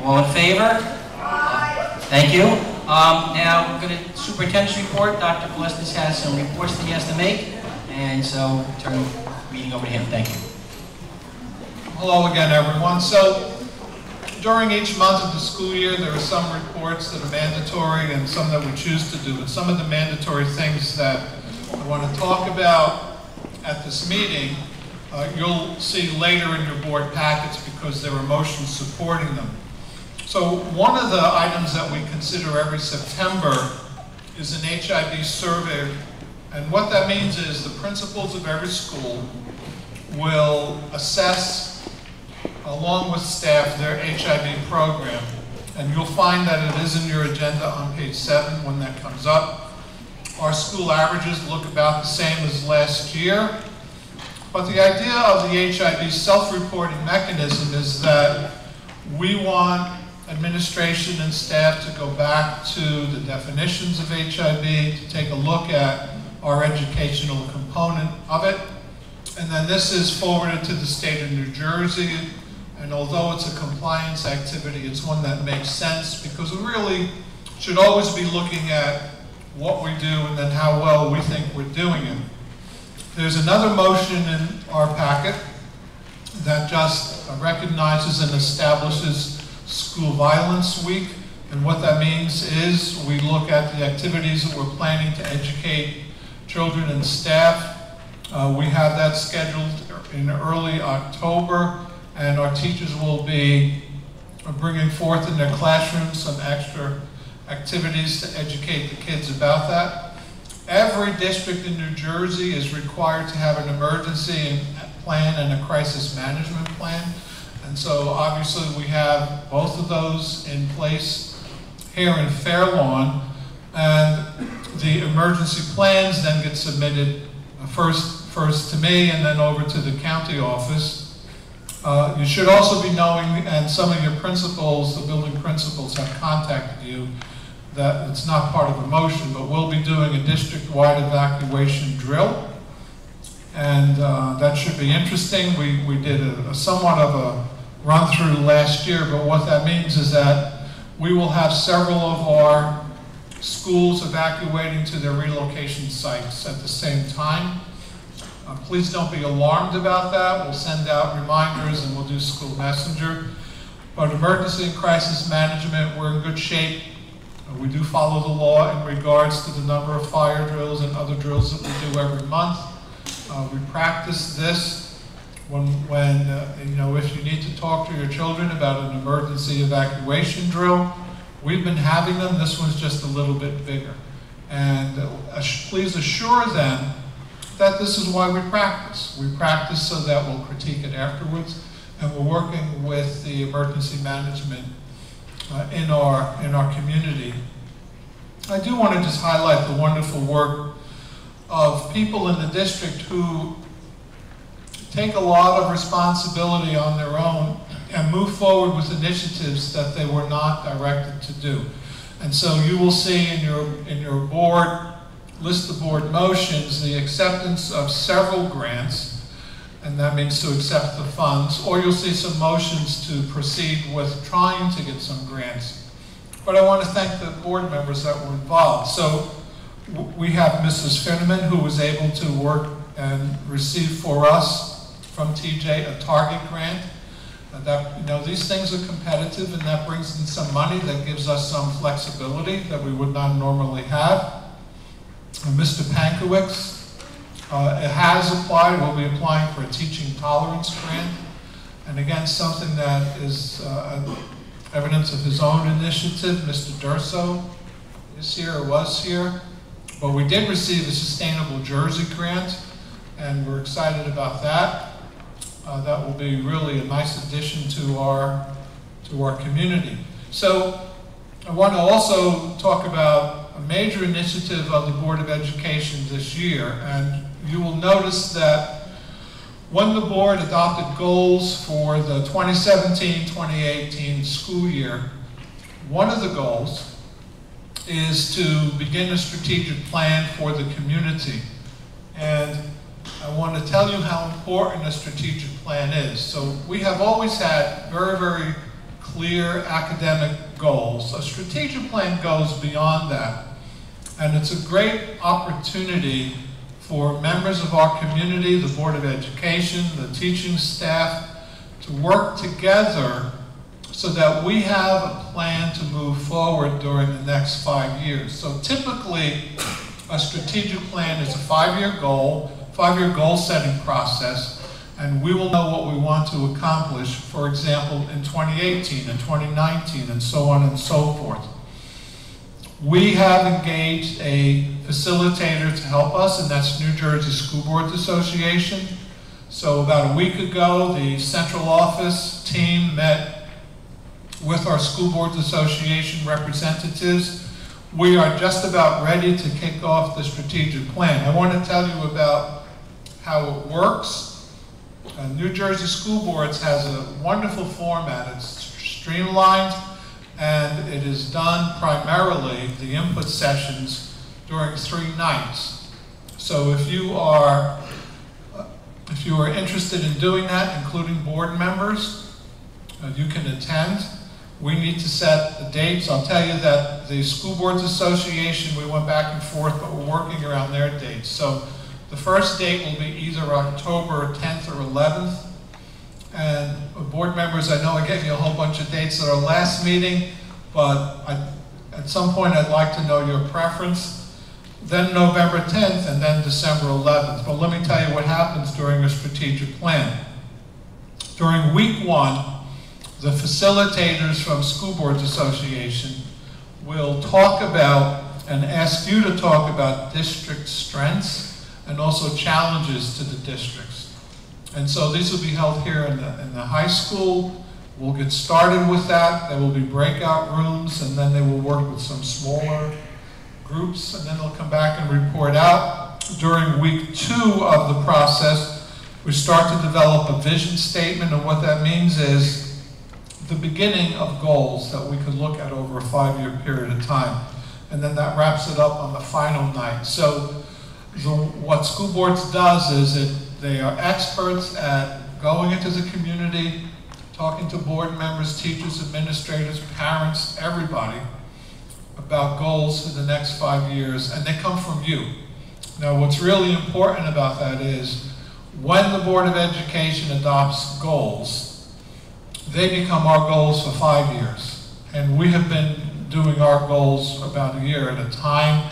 All in favor? Thank you. Now, we're going to superintendent's report. Dr. Valestis has some reports that he has to make, and so turn the meeting over to him. Thank you. Hello again, everyone. So, during each month of the school year, there are some reports that are mandatory and some that we choose to do. But some of the mandatory things that I want to talk about at this meeting, you'll see later in your board packets because there are motions supporting them. So one of the items that we consider every September is an HIV survey. And what that means is the principals of every school will assess, along with staff, their HIV program. And you'll find that it is in your agenda on page 7 when that comes up. Our school averages look about the same as last year. But the idea of the HIV self-reporting mechanism is that we want administration and staff to go back to the definitions of HIV, to take a look at our educational component of it. And then this is forwarded to the state of New Jersey. And although it's a compliance activity, it's one that makes sense because we really should always be looking at what we do and then how well we think we're doing it. There's another motion in our packet that just recognizes and establishes School Violence Week. And what that means is we look at the activities that we're planning to educate children and staff. We have that scheduled in early October, and our teachers will be bringing forth in their classrooms some extra activities to educate the kids about that. Every district in New Jersey is required to have an emergency plan and a crisis management plan. And so obviously we have both of those in place here in Fair Lawn. And the emergency plans then get submitted first to me and then over to the county office. You should also be knowing, and some of your principals, the building principals have contacted you, that it's not part of a motion, but we'll be doing a district-wide evacuation drill. And that should be interesting. We did a somewhat of a run-through last year, but what that means is that we will have several of our schools evacuating to their relocation sites at the same time. Please don't be alarmed about that. We'll send out reminders and we'll do school messenger. But emergency and crisis management, we're in good shape. We do follow the law in regards to the number of fire drills and other drills that we do every month. We practice this when you know, if you need to talk to your children about an emergency evacuation drill. We've been having them. This one's just a little bit bigger. And please assure them that this is why we practice. We practice so that we'll critique it afterwards, and we're working with the emergency management in our community. I do want to just highlight the wonderful work of people in the district who take a lot of responsibility on their own and move forward with initiatives that they were not directed to do. And so you will see in your board, list of board motions, the acceptance of several grants, and that means to accept the funds, or you'll see some motions to proceed with trying to get some grants. But I want to thank the board members that were involved. So we have Mrs. Finneman, who was able to work and receive for us from TJ a target grant. That, you know, these things are competitive, and that brings in some money that gives us some flexibility that we would not normally have. Mr. Pankowicz has applied, will be applying for a teaching tolerance grant. And again, something that is evidence of his own initiative. Mr. Durso is here, or was here. But we did receive a Sustainable Jersey grant, and we're excited about that. That will be really a nice addition to our community. So I want to also talk about a major initiative of the Board of Education this year. And you will notice that when the board adopted goals for the 2017-2018 school year, one of the goals is to begin a strategic plan for the community. And I want to tell you how important a strategic plan is. So we have always had very, very clear clear academic goals. A strategic plan goes beyond that. And it's a great opportunity for members of our community, the Board of Education, the teaching staff, to work together so that we have a plan to move forward during the next 5 years. So typically, a strategic plan is a five-year goal setting process, and we will know what we want to accomplish, for example, in 2018 and 2019 and so on and so forth. We have engaged a facilitator to help us, and that's New Jersey School Boards Association. So about a week ago, the central office team met with our School Boards Association representatives. We are just about ready to kick off the strategic plan. I want to tell you about how it works. New Jersey School Boards has a wonderful format. It's streamlined, and it is done primarily, the input sessions, during 3 nights. So if you are interested in doing that, including board members, you can attend. We need to set the dates. I'll tell you that the School Boards Association, we went back and forth, but we're working around their dates. So the first date will be either October 10th or 11th. And board members, I know I gave you a whole bunch of dates at our last meeting, but at some point I'd like to know your preference. Then November 10th and then December 11th. But let me tell you what happens during a strategic plan. During week 1, the facilitators from School Boards Association will talk about and ask you to talk about district strengths and also challenges to the districts. And so these will be held here in the high school. We'll get started with that. There will be breakout rooms, and then they will work with some smaller groups, and then they'll come back and report out. During week 2 of the process, we start to develop a vision statement, and what that means is the beginning of goals that we could look at over a 5-year period of time. And then that wraps it up on the final night. So what School Boards does is they are experts at going into the community, talking to board members, teachers, administrators, parents, everybody, about goals for the next 5 years, and they come from you. Now, what's really important about that is when the Board of Education adopts goals, they become our goals for 5 years. And we have been doing our goals about a year at a time.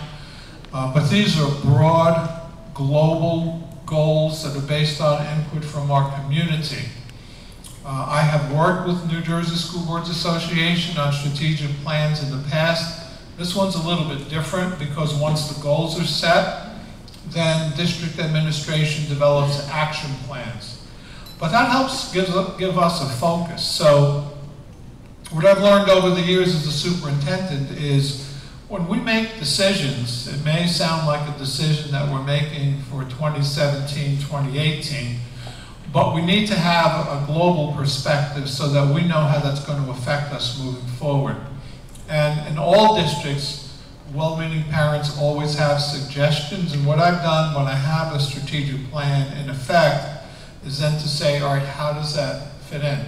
But these are broad, global goals that are based on input from our community. I have worked with New Jersey School Boards Association on strategic plans in the past. This one's a little bit different because once the goals are set, then district administration develops action plans. But that helps give us a focus. So what I've learned over the years as a superintendent is when we make decisions, it may sound like a decision that we're making for 2017, 2018, but we need to have a global perspective so that we know how that's going to affect us moving forward. And in all districts, well-meaning parents always have suggestions, and what I've done when I have a strategic plan in effect is then to say, all right, how does that fit in?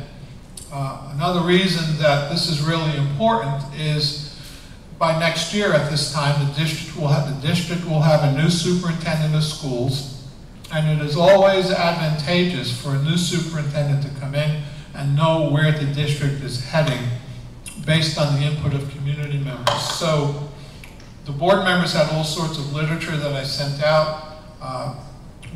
Another reason that this is really important is by next year at this time, the district will have a new superintendent of schools, and it is always advantageous for a new superintendent to come in and know where the district is heading based on the input of community members. So the board members had all sorts of literature that I sent out.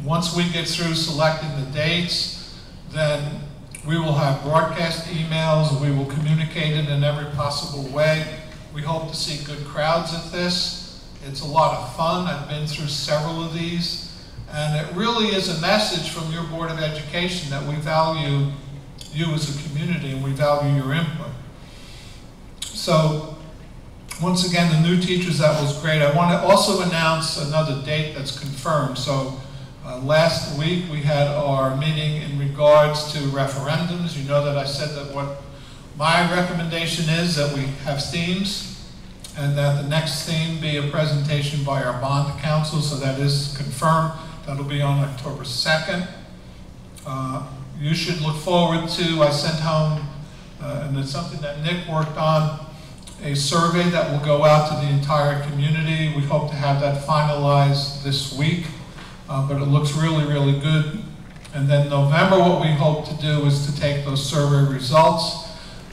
Once we get through selecting the dates, then we will have broadcast emails. We will communicate it in every possible way. We hope to see good crowds at this. It's a lot of fun. I've been through several of these. And it really is a message from your Board of Education that we value you as a community and we value your input. So once again, the new teachers, that was great. I want to also announce another date that's confirmed. So last week we had our meeting in regards to referendums. You know that I said that what my recommendation is that we have themes and that the next theme be a presentation by our bond council, so that is confirmed. That'll be on October 2nd. You should look forward to, I sent home an and it's something that Nick worked on, a survey that will go out to the entire community. We hope to have that finalized this week, but it looks really, really good. And then November, what we hope to do is to take those survey results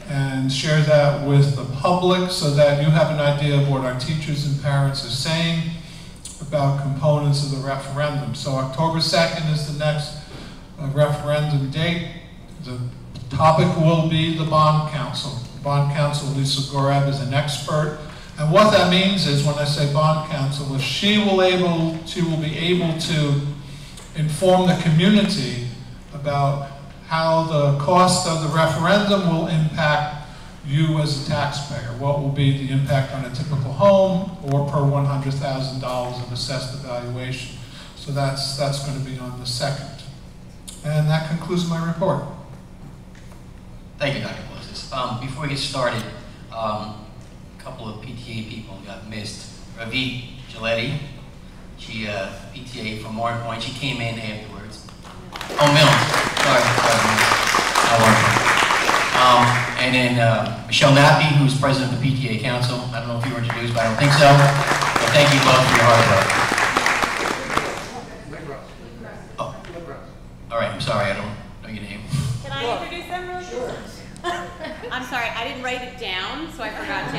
and share that with the public so that you have an idea of what our teachers and parents are saying about components of the referendum. So October 2nd is the next referendum date. The topic will be the bond council. Bond counsel, Lisa Gorab, is an expert. And what that means is, when I say bond counsel, is she will be able to inform the community about how the cost of the referendum will impact you as a taxpayer. What will be the impact on a typical home or per $100,000 of assessed evaluation. So that's going to be on the 2nd. And that concludes my report. Thank you, Dr. Blessis. Before we get started, a couple of PTA people got missed. Ravi Giletti, she PTA from Moore Point. She came in afterwards. Oh, Mills. Sorry. How are you? And then Michelle Nappy, who's president of the PTA Council. I don't know if you were introduced, but I don't think so. But thank you both for your hard work. Oh. All right, I'm sorry, I don't know your name. Can I introduce them really quick? Sure. I'm sorry, I didn't write it down, so I forgot to.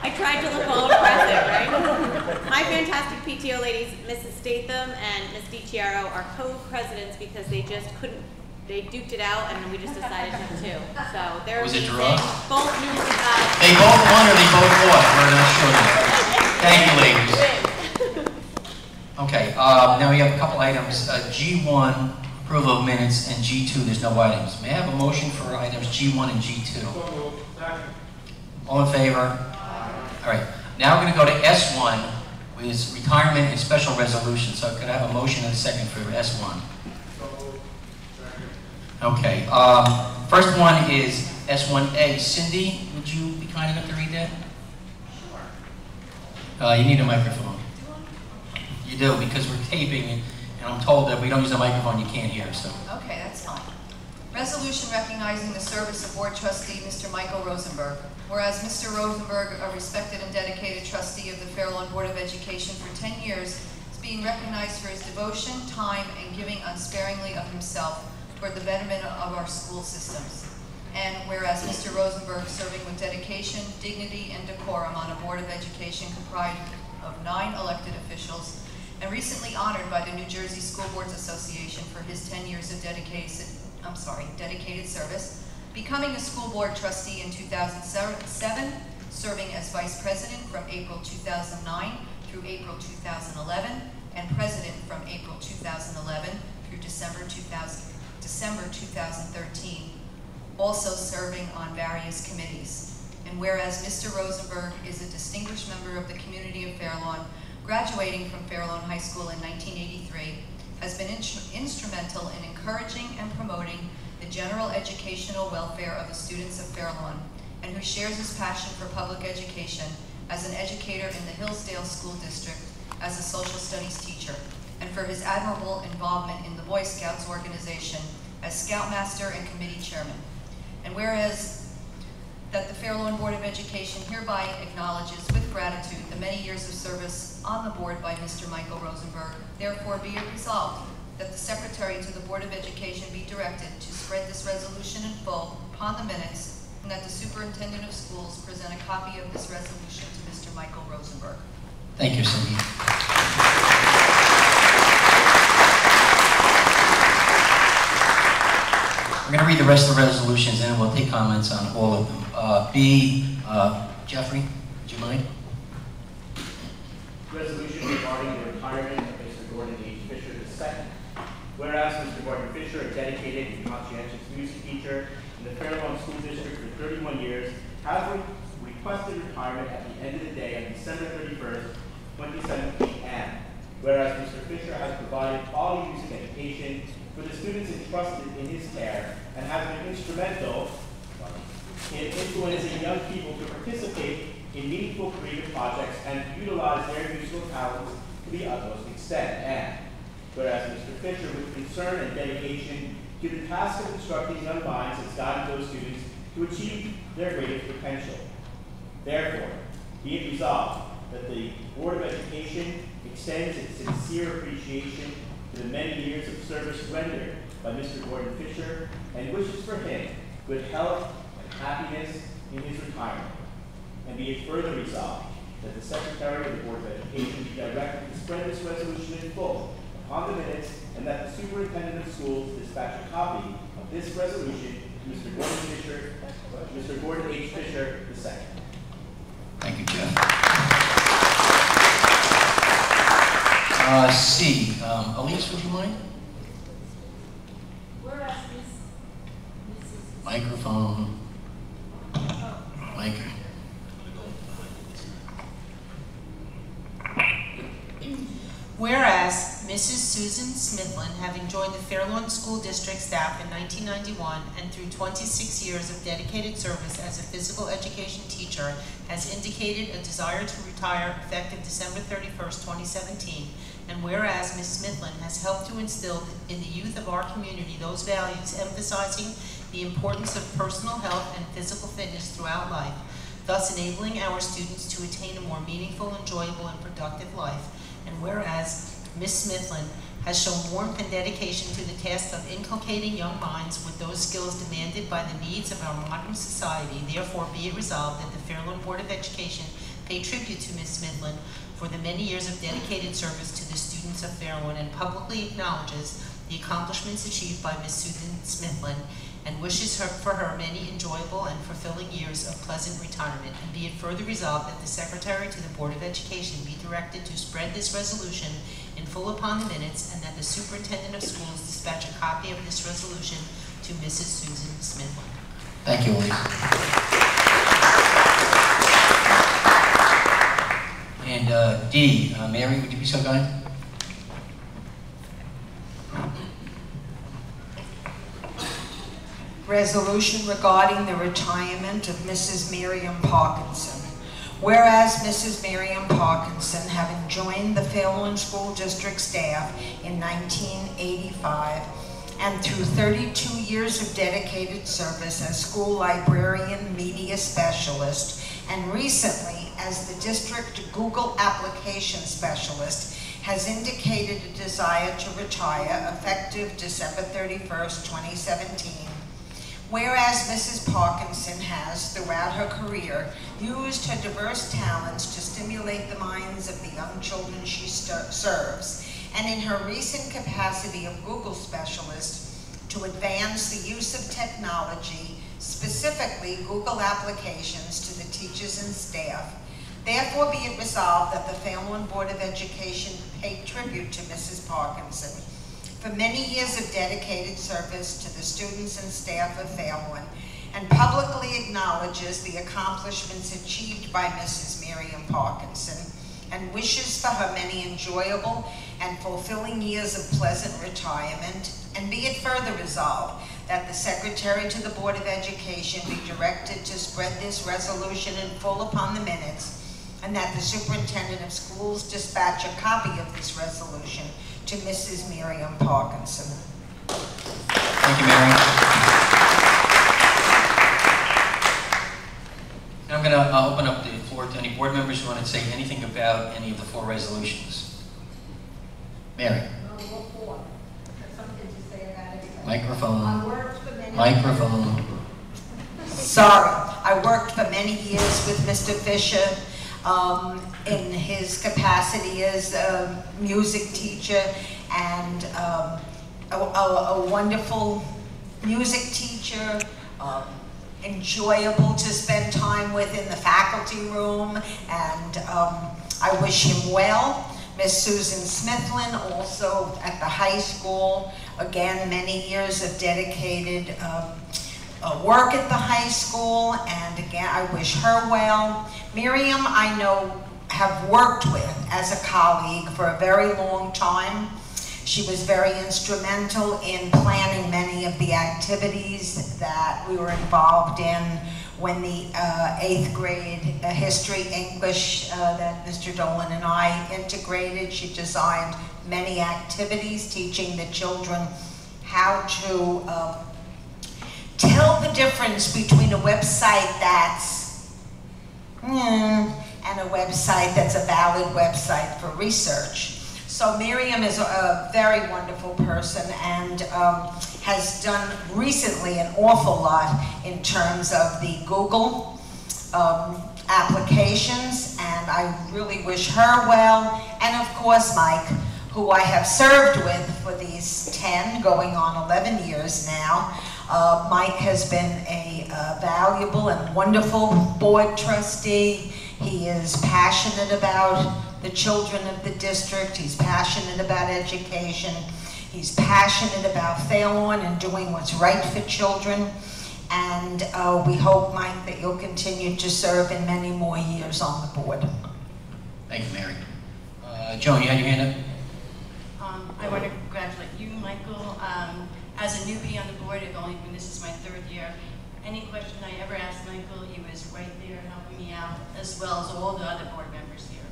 I tried to look all impressive, right? My fantastic PTO ladies, Mrs. Statham and Ms. DiChiaro, are co-presidents because they just couldn't, they duked it out and we just decided to have two. So they're Was it amazing. draw? Both new. They both won or they both lost? We're not sure yet. Thank you, ladies. Okay, now we have a couple items. G1, approval of minutes, and G2, there's no items. May I have a motion for items G1 and G2? All in favor? All right, now we're going to go to S1, which is retirement and special resolution. So could I have a motion and a second for S1? Okay, first one is S1A. Cindy, would you be kind enough to read that? You need a microphone. You do, because we're taping, and I'm told that if we don't use a microphone, you can't hear, so. Okay, that's fine. Resolution recognizing the service of Board Trustee Mr. Michael Rosenberg. Whereas Mr. Rosenberg, a respected and dedicated trustee of the Fair Lawn Board of Education for 10 years, is being recognized for his devotion, time, and giving unsparingly of himself for the betterment of our school systems. And whereas Mr. Rosenberg, serving with dedication, dignity, and decorum on a Board of Education comprised of 9 elected officials, and recently honored by the New Jersey School Boards Association for his 10 years of dedicated service, becoming a school board trustee in 2007, serving as vice president from April 2009 through April 2011, and president from April 2011 through December 2013, also serving on various committees. And whereas Mr. Rosenberg is a distinguished member of the community of Fair Lawn, graduating from Fair Lawn High School in 1983, has been instrumental in encouraging and promoting the general educational welfare of the students of Fair Lawn, and who shares his passion for public education as an educator in the Hillsdale School District as a social studies teacher, and for his admirable involvement in the Boy Scouts organization as Scoutmaster and committee chairman. And whereas that the Fair Lawn Board of Education hereby acknowledges with gratitude the many years of service on the board by Mr. Michael Rosenberg, therefore be it resolved that the Secretary to the Board of Education be directed to spread this resolution in full upon the minutes, and that the Superintendent of Schools present a copy of this resolution to Mr. Michael Rosenberg. Thank you, Cindy. We're going to read the rest of the resolutions and we'll take comments on all of them. Jeffrey, would you mind? Resolution regarding the retirement of Mr. Gordon H. Fisher II. Whereas Mr. Gordon Fisher, a dedicated and conscientious music teacher in the Fair Lawn School District for 31 years, has requested retirement at the end of the day on December 31st, 2017, and whereas Mr. Fisher has provided quality music education for the students entrusted in his care and has been instrumental in influencing young people to participate in meaningful creative projects and to utilize their musical talents to the utmost extent. And whereas Mr. Fisher, with concern and dedication, given the task of instructing young minds has guided those students to achieve their greatest potential. Therefore, be it resolved that the Board of Education extends its sincere appreciation to the many years of service rendered by Mr. Gordon Fisher and wishes for him good health and happiness in his retirement. And be it further resolved that the Secretary of the Board of Education be directed to spread this resolution in full upon the minutes, and that the Superintendent of Schools dispatch a copy of this resolution to Mr. Gordon H. Fisher II. Thank you, Jeff. C, Elise, would you mind? Whereas Microphone. Mic. Whereas Mrs. Susan Smithland, having joined the Fairlawn School District staff in 1991 and through 26 years of dedicated service as a physical education teacher, has indicated a desire to retire effective December 31st, 2017, and whereas Ms. Smithland has helped to instill in the youth of our community those values emphasizing the importance of personal health and physical fitness throughout life, thus enabling our students to attain a more meaningful, enjoyable, and productive life. And whereas Ms. Smithland has shown warmth and dedication to the task of inculcating young minds with those skills demanded by the needs of our modern society, therefore be it resolved that the Fairlawn Board of Education pay tribute to Ms. Smithland for the many years of dedicated service to the students of Fairlawn and publicly acknowledges the accomplishments achieved by Ms. Susan Smithland and wishes for her many enjoyable and fulfilling years of pleasant retirement. And be it further resolved that the Secretary to the Board of Education be directed to spread this resolution in full upon the minutes, and that the Superintendent of Schools dispatch a copy of this resolution to Mrs. Susan Smithland. Thank you, Elise. And D, Mary, would you be so kind? Resolution regarding the retirement of Mrs. Miriam Parkinson. Whereas Mrs. Miriam Parkinson, having joined the Fairlawn School District staff in 1985 and through 32 years of dedicated service as school librarian media specialist and recently as the district Google application specialist, has indicated a desire to retire effective December 31st, 2017. Whereas Mrs. Parkinson has, throughout her career, used her diverse talents to stimulate the minds of the young children she serves, and in her recent capacity of Google specialist, to advance the use of technology, specifically Google applications, to the teachers and staff. Therefore be it resolved that the Fairlawn Board of Education pay tribute to Mrs. Parkinson for many years of dedicated service to the students and staff of Fairlawn, and publicly acknowledges the accomplishments achieved by Mrs. Miriam Parkinson, and wishes for her many enjoyable and fulfilling years of pleasant retirement. And be it further resolved that the Secretary to the Board of Education be directed to spread this resolution in full upon the minutes, and that the Superintendent of Schools dispatch a copy of this resolution to Mrs. Miriam Parkinson. Thank you, Mary. Now I'm going to open up the floor to any board members who want to say anything about any of the four resolutions. Mary. Microphone. Microphone. Sorry, I worked for many years with Mr. Fisher in his capacity as a music teacher and a wonderful music teacher, enjoyable to spend time with in the faculty room, and I wish him well. Miss Susan Smithland, also at the high school, again, many years of dedicated work at the high school, and again, I wish her well. Miriam, I know, have worked with as a colleague for a very long time. She was very instrumental in planning many of the activities that we were involved in when the 8th grade history English that Mr. Dolan and I integrated. She designed many activities teaching the children how to tell the difference between a website that's and a website that's a valid website for research. So Miriam is a very wonderful person and has done recently an awful lot in terms of the Google applications, and I really wish her well. And of course Mike, who I have served with for these 10, going on 11 years now. Mike has been a valuable and wonderful board trustee. He is passionate about the children of the district. He's passionate about education. He's passionate about Fairlawn and doing what's right for children. And we hope, Mike, that you'll continue to serve in many more years on the board. Thank you, Mary. Joan, you had your hand up? I want to congratulate you, Michael. As a newbie on the board, this is my 3rd year, any question I ever asked Michael, he was right there helping me out, as well as all the other board members here.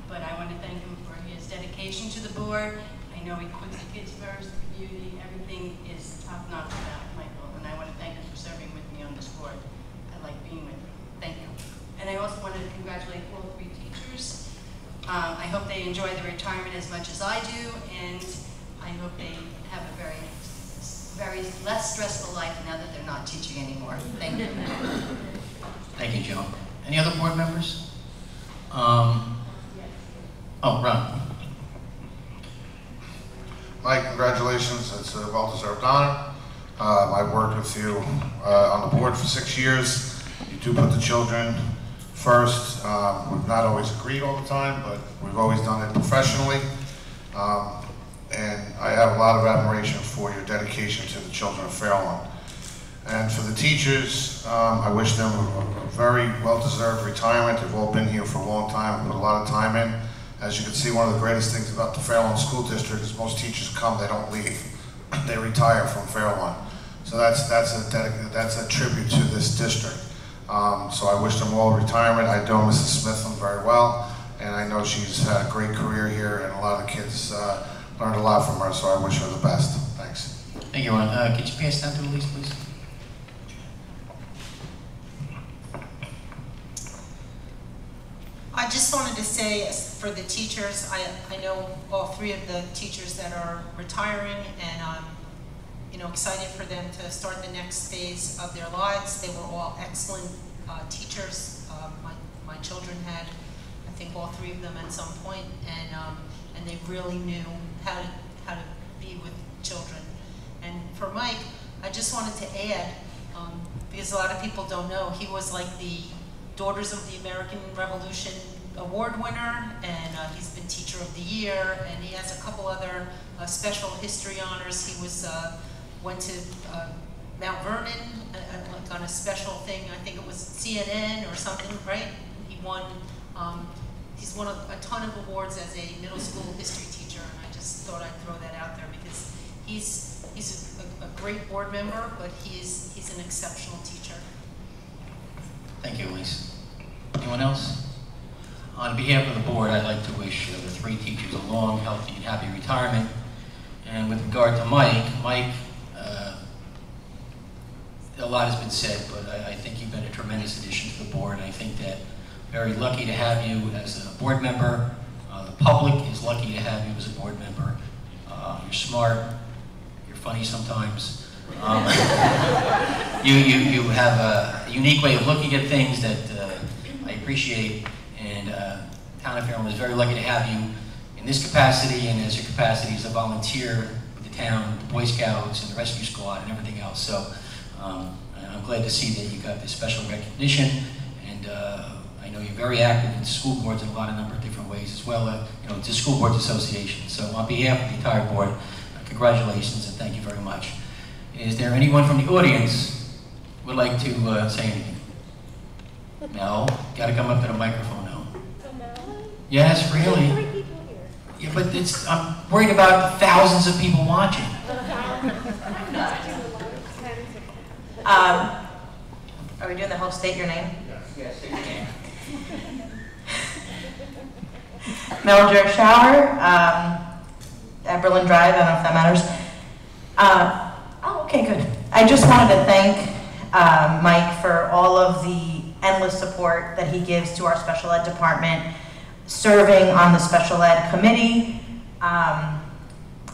But I want to thank him for his dedication to the board. I know he puts the kids first, the community, everything is top-notch about Michael, and I want to thank him for serving with me on this board. I like being with him. Thank you. And I also want to congratulate all 3 teachers. I hope they enjoy their retirement as much as I do, and I hope they have a very less stressful life now that they're not teaching anymore. Thank you. Thank you, Joan. Any other board members? Oh, Ron. Mike, congratulations. It's a well-deserved honor. I've worked with you on the board for 6 years. You do put the children first. We've not always agreed all the time, but we've always done it professionally. And I have a lot of admiration for your dedication to the children of Fairlawn. And for the teachers, I wish them a very well-deserved retirement. They've all been here for a long time, put a lot of time in. As you can see, one of the greatest things about the Fairlawn School District is most teachers come, they don't leave. They retire from Fairlawn. So that's a tribute to this district. So I wish them all retirement. I know Mrs. Smithland very well, and I know she's had a great career here, and a lot of the kids learned a lot from her, so I wish her the best. Thanks. Thank you, Ron. Could you pass down to Elise, please? I just wanted to say, for the teachers, I know all 3 of the teachers that are retiring, and I'm excited for them to start the next phase of their lives. They were all excellent teachers. My children had, I think, all 3 of them at some point, and they really knew how to be with children. And for Mike, I just wanted to add, because a lot of people don't know, he was like the Daughters of the American Revolution award winner, and he's been Teacher of the Year, and he has a couple other special history honors. He was went to Mount Vernon on a special thing. I think it was CNN or something, right? He won. He's won a ton of awards as a middle school history teacher, and I just thought I'd throw that out there because he's a great board member, but he's an exceptional teacher. Thank you, Elise. Anyone else? On behalf of the board, I'd like to wish the 3 teachers a long, healthy, and happy retirement. And with regard to Mike, a lot has been said, but I think you've been a tremendous addition to the board. I think that very lucky to have you as a board member. The public is lucky to have you as a board member. You're smart. You're funny sometimes. You have a unique way of looking at things that I appreciate, and Town of Fairlawn is very lucky to have you in this capacity and as your capacity as a volunteer with the town, the Boy Scouts, and the Rescue Squad, and everything else. So I'm glad to see that you got this special recognition, and I know you're very active in school boards in a number of different ways as well, to School Boards Association. So on behalf of the entire board, congratulations and thank you very much. Is there anyone from the audience who would like to say anything? No? Got to come up to the microphone now. Yes, really? Yeah, but I'm worried about the thousands of people watching. Are we doing the whole state your name? Yes, state your name. Mildred Shower, at Berlin Drive, I don't know if that matters. Okay, good. I just wanted to thank Mike for all of the endless support that he gives to our special ed department, serving on the special ed committee,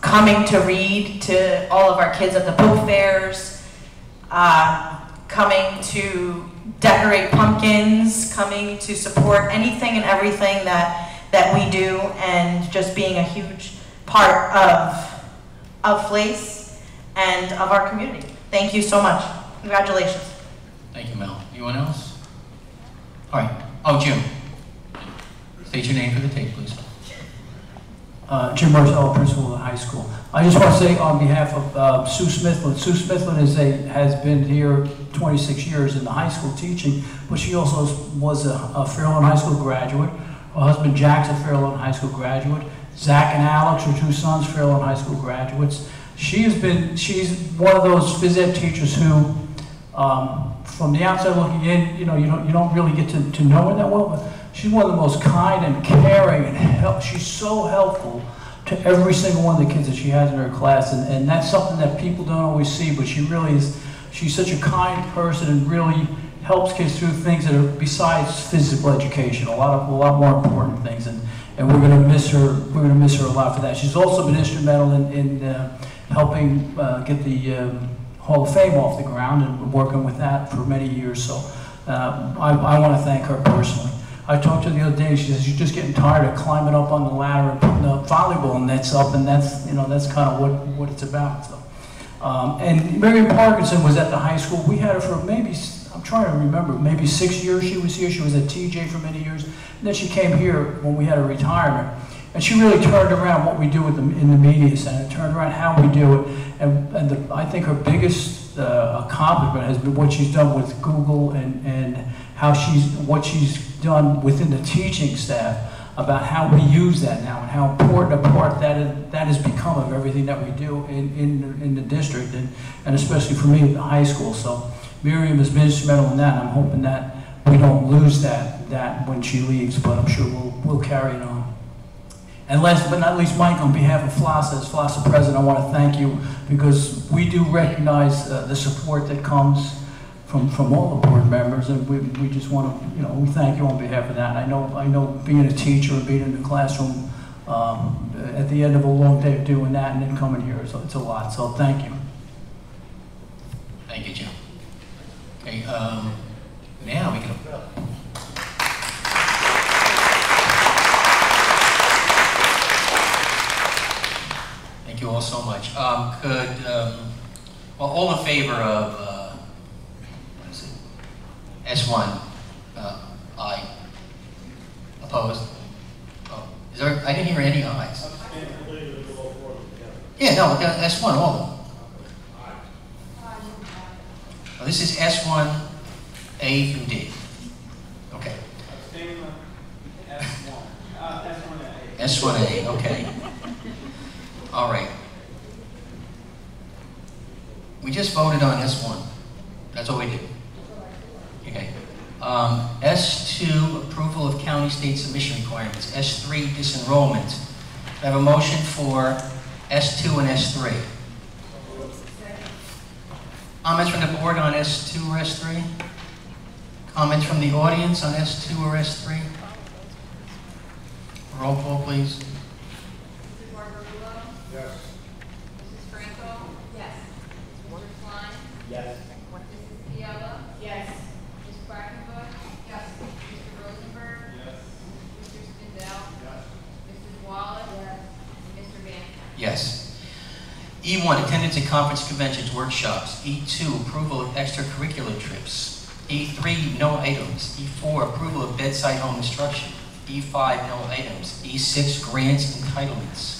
coming to read to all of our kids at the book fairs, coming to decorate pumpkins, coming to support anything and everything that we do, and just being a huge part of FLACE and of our community. Thank you so much. Congratulations. Thank you, Mel. Anyone else? All right. Oh, Jim. State your name for the tape, please. Jim Rosella, principal of the high school. I just want to say on behalf of Sue Smithlin. Sue Smithlin has been here 26 years in the high school teaching, but she also was a Fairlawn High School graduate. Her husband Jack's a Fairlawn High School graduate. Zach and Alex, her two sons, Fairlawn High School graduates. She's one of those phys ed teachers who, from the outside looking in, you don't really get to know her that well, but she's one of the most kind and caring, and she's so helpful to every single one of the kids that she has in her class, and that's something that people don't always see, but she really is. She's such a kind person and really helps kids through things that are besides physical education, a lot more important things, and we're going to miss her. We're going to miss her a lot for that. She's also been instrumental in helping get the Hall of Fame off the ground, and been working with that for many years. So I want to thank her personally. I talked to her the other day, and she says she's just getting tired of climbing up on the ladder and putting the volleyball nets up, and that's kind of what it's about. So, and Miriam Parkinson was at the high school. We had her for maybe, I'm trying to remember, maybe 6 years she was here. She was at TJ for many years, and then she came here when we had a retirement. And she really turned around what we do in the media center, turned around how we do it, and I think her biggest accomplishment has been what she's done with Google and what she's done within the teaching staff about how we use that now and how important a part that has become of everything that we do in the district and especially for me at the high school. So Miriam has been instrumental in that, and I'm hoping that we don't lose that when she leaves, but I'm sure we'll carry it on. And last but not least, Mike, on behalf of FLASA, as FLASA president, I want to thank you because we do recognize the support that comes from all the board members, and we just want to, we thank you on behalf of that. And I know being a teacher and being in the classroom at the end of a long day of doing that and then coming here, so it's a lot. So thank you. Thank you, Jim. Okay, now we can. Thank you all so much. Well, all in favor of S1, aye. Opposed? Oh, is there? I didn't hear any ayes. Yeah, no, S1, all of them. Well, this is S1, A through D. Okay. S1A, okay. All right. We just voted on S1. That's all we did. Okay. S2, approval of county state submission requirements. S3, disenrollment. I have a motion for S2 and S3. Comments from the board on S2 or S3? Comments from the audience on S2 or S3? Roll call, please. Yes. Mrs. Franco? Yes. Mr. Klein? Yes. Mrs. Piella? Yes. Ms. Quackenbush? Yes. Mr. Rosenberg? Yes. Mr. Spindell? Yes. Mrs. Wallace? Yes. And Mr. Van Camp? Yes. E1, attendance at conference conventions, workshops. E2, approval of extracurricular trips. E3, no items. E4, approval of bedside home instruction. E5, no items. E6, grants, entitlements.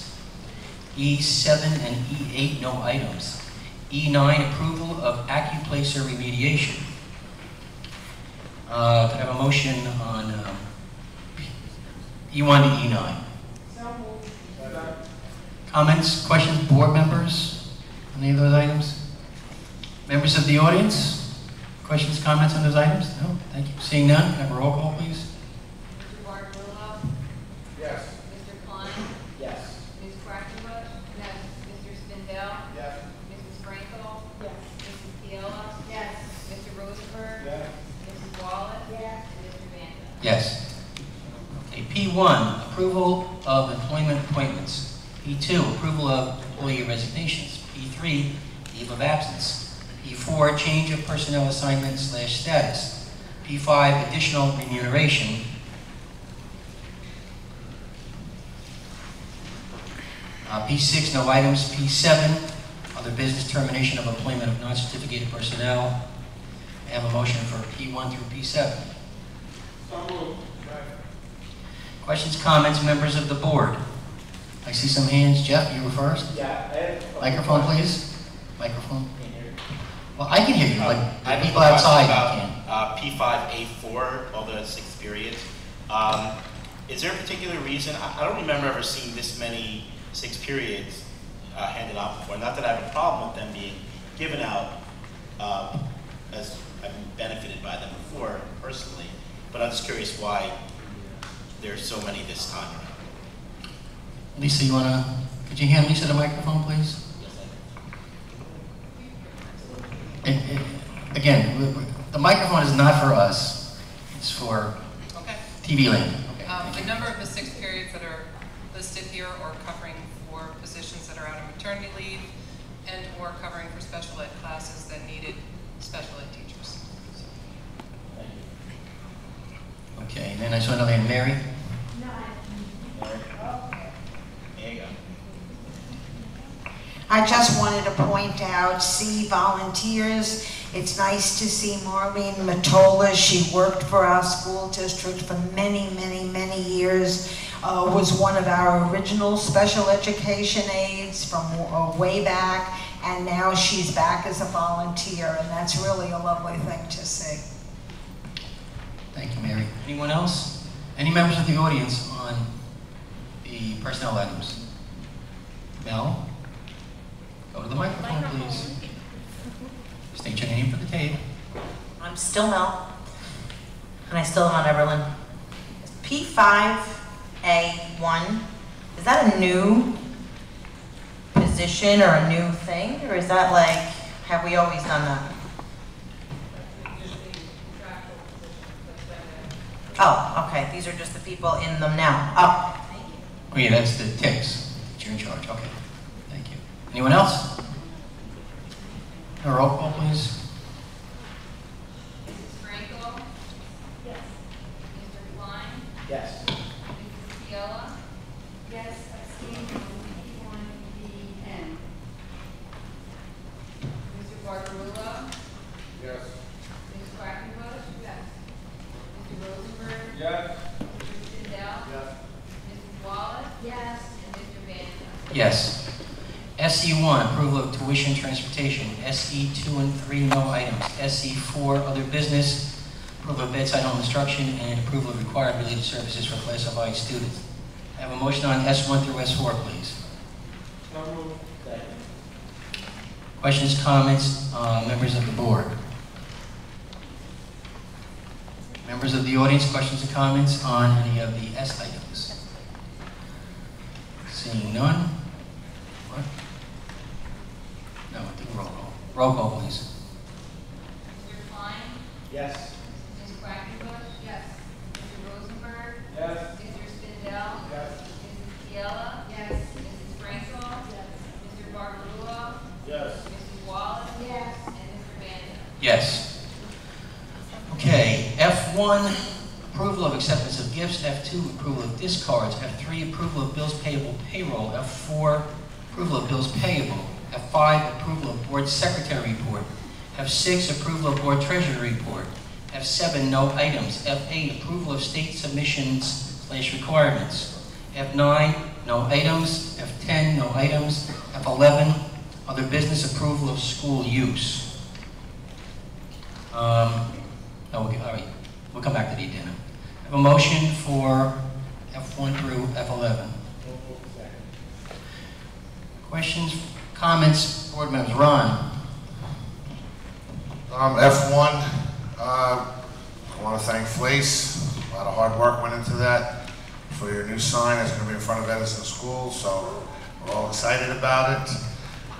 E7 and E8, no items. E9, approval of AccuPlacer remediation. Could I have a motion on E1 to E9? Comments, questions, board members on any of those items? Members of the audience? Questions, comments on those items? No? Thank you. Seeing none, can I have a roll call, please? Mr. Bardullo? Yes. Mr. Klein? Yes. Ms. Quackenbush? Yes. Mr. Spindell? Yes. Mrs. Franco? Yes. Yes. Okay, P1, approval of employment appointments. P2, approval of employee resignations. P3, leave of absence. P4, change of personnel assignment / status. P5, additional remuneration. P6, no items. P7, other business, termination of employment of non-certificated personnel. I have a motion for P1 through P7. Questions, comments, members of the board? I see some hands. Jeff, you were first? Yeah. Microphone, please. Microphone. Can you hear me? Well, I can hear you, but I have a people question outside about can't. P5A4, all the 6 periods. Is there a particular reason? I don't remember ever seeing this many 6 periods handed out before. Not that I have a problem with them being given out, as I've benefited by them before personally, but I'm just curious why there's so many this time around. Lisa, could you hand Lisa the microphone, please? Again, the microphone is not for us. It's for TV Land. A number of the 6 periods that are listed here are covering for positions that are out of maternity leave and or covering for special ed classes that needed special ed teachers. Okay, and then I saw another hand, Mary. There you go. I just wanted to point out, see volunteers. It's nice to see Marlene Matola. She worked for our school district for many, many, many years. Was one of our original special education aides from way back, and now she's back as a volunteer, and that's really a lovely thing to see. Thank you, Mary. Anyone else? Any members of the audience on the personnel items? Mel? Go to the microphone, please. State your name for the tape. I'm still Mel, and I still live on Everland. P5A1, is that a new position or a new thing, or is that like, have we always done that? Oh, okay, these are just the people in them now. Oh. Oh yeah, that's the ticks. You're in charge, okay. Thank you. Anyone else? A roll call, please. Mrs. Frankel? Yes. Mr. Klein? Yes. Mrs. Fiala? Yes, abstain from P1B10. Mr. Barbarullo? Yes. Ms. Quackenbush? Yes. Mr. Rosenberg? Yes. Mr. Sindel? Yes. Mrs. Wallace? Yes. And Mr. Vanda? Yes. SE1, approval of tuition transportation. SE2 and 3, no items. SE4, other business, approval of bedside home instruction, and approval of required related services for classified students. I have a motion on S1 through S4, please. Questions, comments, members of the board? Members of the audience, questions or comments on any of the S items? Seeing none. What? No, do roll call. Roll call, please. Mr. Klein? Yes. Ms. Quackenbush? Yes. Mr. Rosenberg? Yes. Mr. Sindel? Yes. Mrs. Fiala? Yes. Mrs. Frankel? Yes. Mr. Barbarullo? Yes. Mrs. Wallace? Yes. And Mr. Vanda? Yes. Okay, F1, approval of acceptance of gifts. F2, approval of discards. F3, approval of bills payable payroll. F4, approval of bills payable. F5, approval of board secretary report. F6, approval of board treasurer report. F7, no items. F8, approval of state submissions / requirements. F9, no items. F10, no items. F11, other business, approval of school use. All right, we'll come back to the addendum. I have a motion for F1 through F11. Questions, comments, board members? Ron? F1, I want to thank Flace. A lot of hard work went into that. For your new sign, it's going to be in front of Edison School, so we're all excited about it.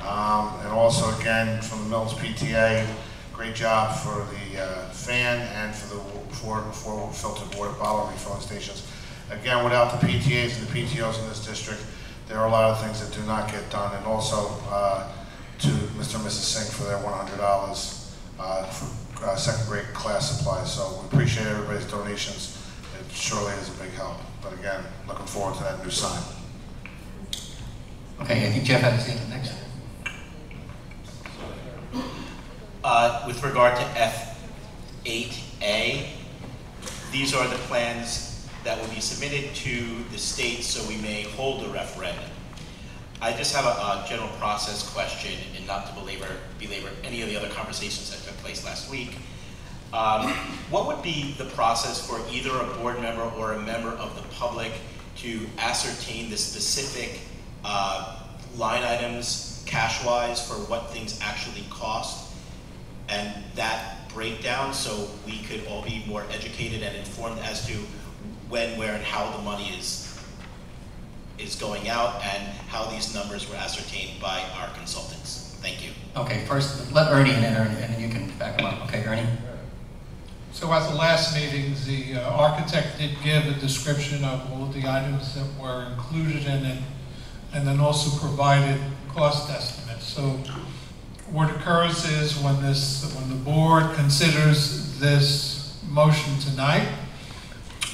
And also, again, from the Mills PTA, Great job for the fan and for the four filtered water bottle refilling stations. Again, without the PTAs and the PTOs in this district, there are a lot of things that do not get done. And also to Mr. and Mrs. Singh for their $100 for second grade class supplies. So we appreciate everybody's donations. It surely is a big help. But again, looking forward to that new sign. Okay, I think Jeff had to say the next. With regard to F8A, these are the plans that will be submitted to the state so we may hold a referendum. I just have a general process question, and not to belabor any of the other conversations that took place last week. What would be the process for either a board member or a member of the public to ascertain the specific line items cash-wise for what things actually cost, and that breakdown so we could all be more educated and informed as to when, where, and how the money is going out and how these numbers were ascertained by our consultants? Thank you. Okay, first let Ernie in, and then you can back him up. Okay, Ernie? So at the last meeting, the architect did give a description of all of the items that were included in it, and then also provided cost estimates. So what occurs is when the board considers this motion tonight,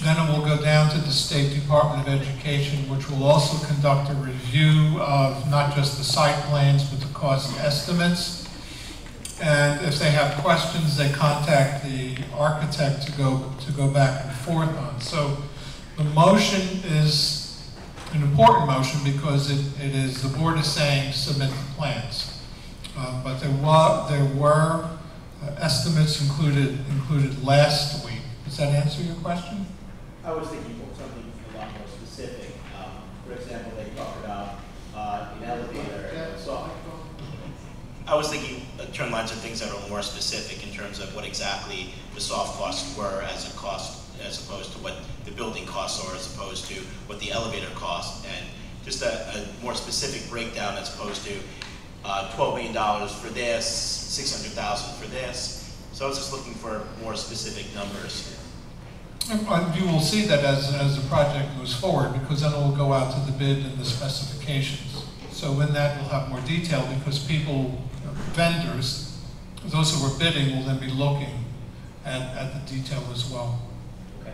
then it will go down to the State Department of Education, which will also conduct a review of not just the site plans, but the cost estimates. And if they have questions, they contact the architect to go back and forth on. So the motion is an important motion because it is, the board is saying submit the plans. But there were estimates included last week. Does that answer your question? I was thinking something a lot more specific. For example, they talked about an elevator. So I was thinking turn lines are things that are more specific in terms of what exactly the soft costs were as opposed to what the building costs are, as opposed to what the elevator costs, and just a more specific breakdown as opposed to $12 million for this, $600,000 for this. So I was just looking for more specific numbers. You will see that as the project moves forward, because then it will go out to the bid and the specifications. So in that we'll have more detail, because vendors, those who are bidding, will then be looking at the detail as well. Okay.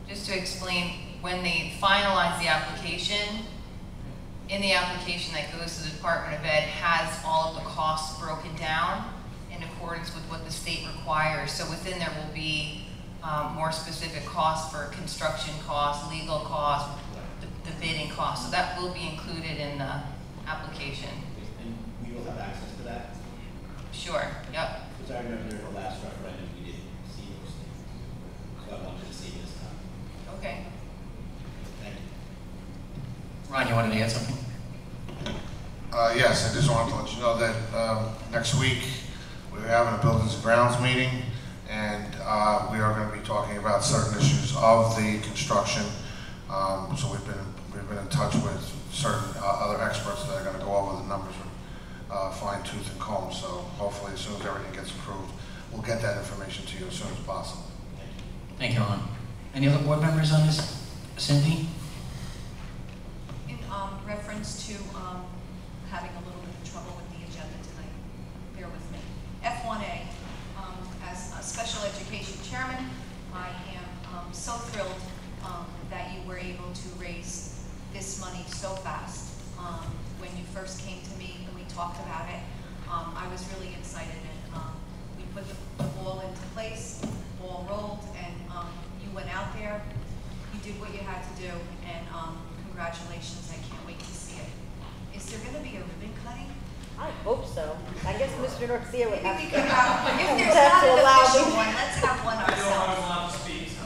Just to explain, when they finalize the application, in the application that goes to the Department of Ed has all of the costs broken down in accordance with what the state requires. So within there will be more specific costs for construction costs, legal costs, the bidding costs. So that will be included in the application. And we will have access to that? Sure, yep. Because I remember during the last referendum we didn't see those things. So I wanted to see this time. Okay. Thank you. Ron, you wanted to add something? Yes, I just wanted to let you know that next week we're having a Buildings and Grounds meeting, and we are going to be talking about certain issues of the construction. So we've been in touch with certain other experts that are going to go over the numbers with fine tooth and comb. So hopefully, as soon as everything gets approved, we'll get that information to you as soon as possible. Thank you, Ron. Any other board members on this? Cindy? In reference to having a little bit of trouble with the agenda tonight, bear with me. F1A, as a special education chairman, I am so thrilled that you were able to raise this money so fast. When you first came to me and we talked about it, I was really excited, and we put the ball into place, ball rolled, and you went out there, you did what you had to do, and congratulations, I can't wait to see it. Is there going to be a ribbon cutting? I hope so. I guess Mr. Garcia would have Maybe we to. could have, if there's have not to an allow official me. one, let's have one ourselves. allowed to speak, so.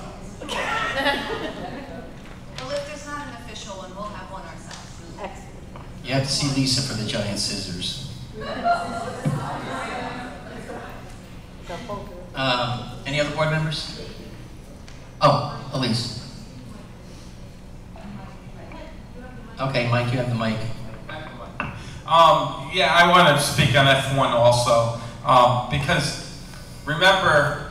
Well, if there's not an official one, we'll have one ourselves. Excellent. You have to see Lisa for the giant scissors. Any other board members? Oh, Elise. Okay, Mike, you have the mic. Yeah, I want to speak on F1 also, because remember,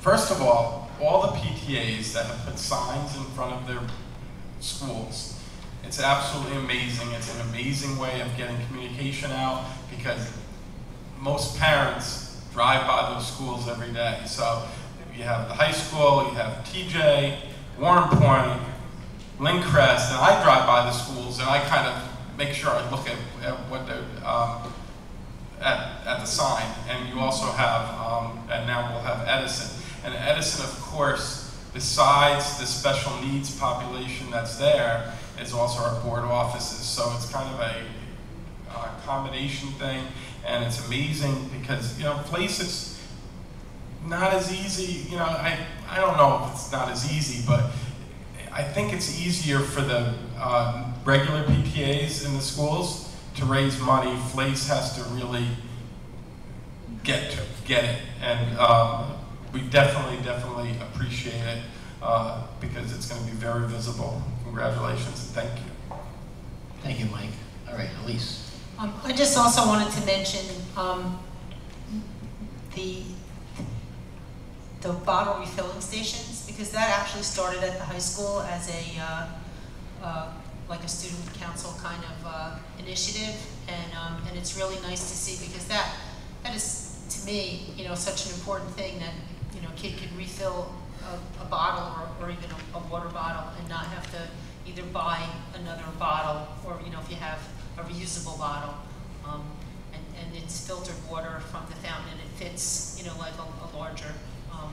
first of all the PTAs that have put signs in front of their schools, it's absolutely amazing. It's an amazing way of getting communication out, because most parents drive by those schools every day. So you have the high school, you have TJ, Warren Point, Lincrest, and I drive by the schools and I kind of make sure I look at what they're, at the sign. And you also have, and now we'll have Edison. And Edison, of course, besides the special needs population that's there, is also our board offices. So it's kind of a combination thing, and it's amazing because, you know, Place is not as easy, you know, I don't know if it's not as easy, but I think it's easier for the regular PTAs in the schools to raise money. Place has to really get it, and we definitely appreciate it because it's going to be very visible. Congratulations and thank you. Thank you, Mike. All right, Elise. I just also wanted to mention the bottle refilling stations, because that actually started at the high school as a like a student council kind of initiative, and it's really nice to see, because that is, to me, you know, such an important thing that, you know, a kid can refill a bottle or even a water bottle and not have to either buy another bottle, or, you know, if you have a reusable bottle, and it's filtered water from the fountain, and it fits, you know, like a larger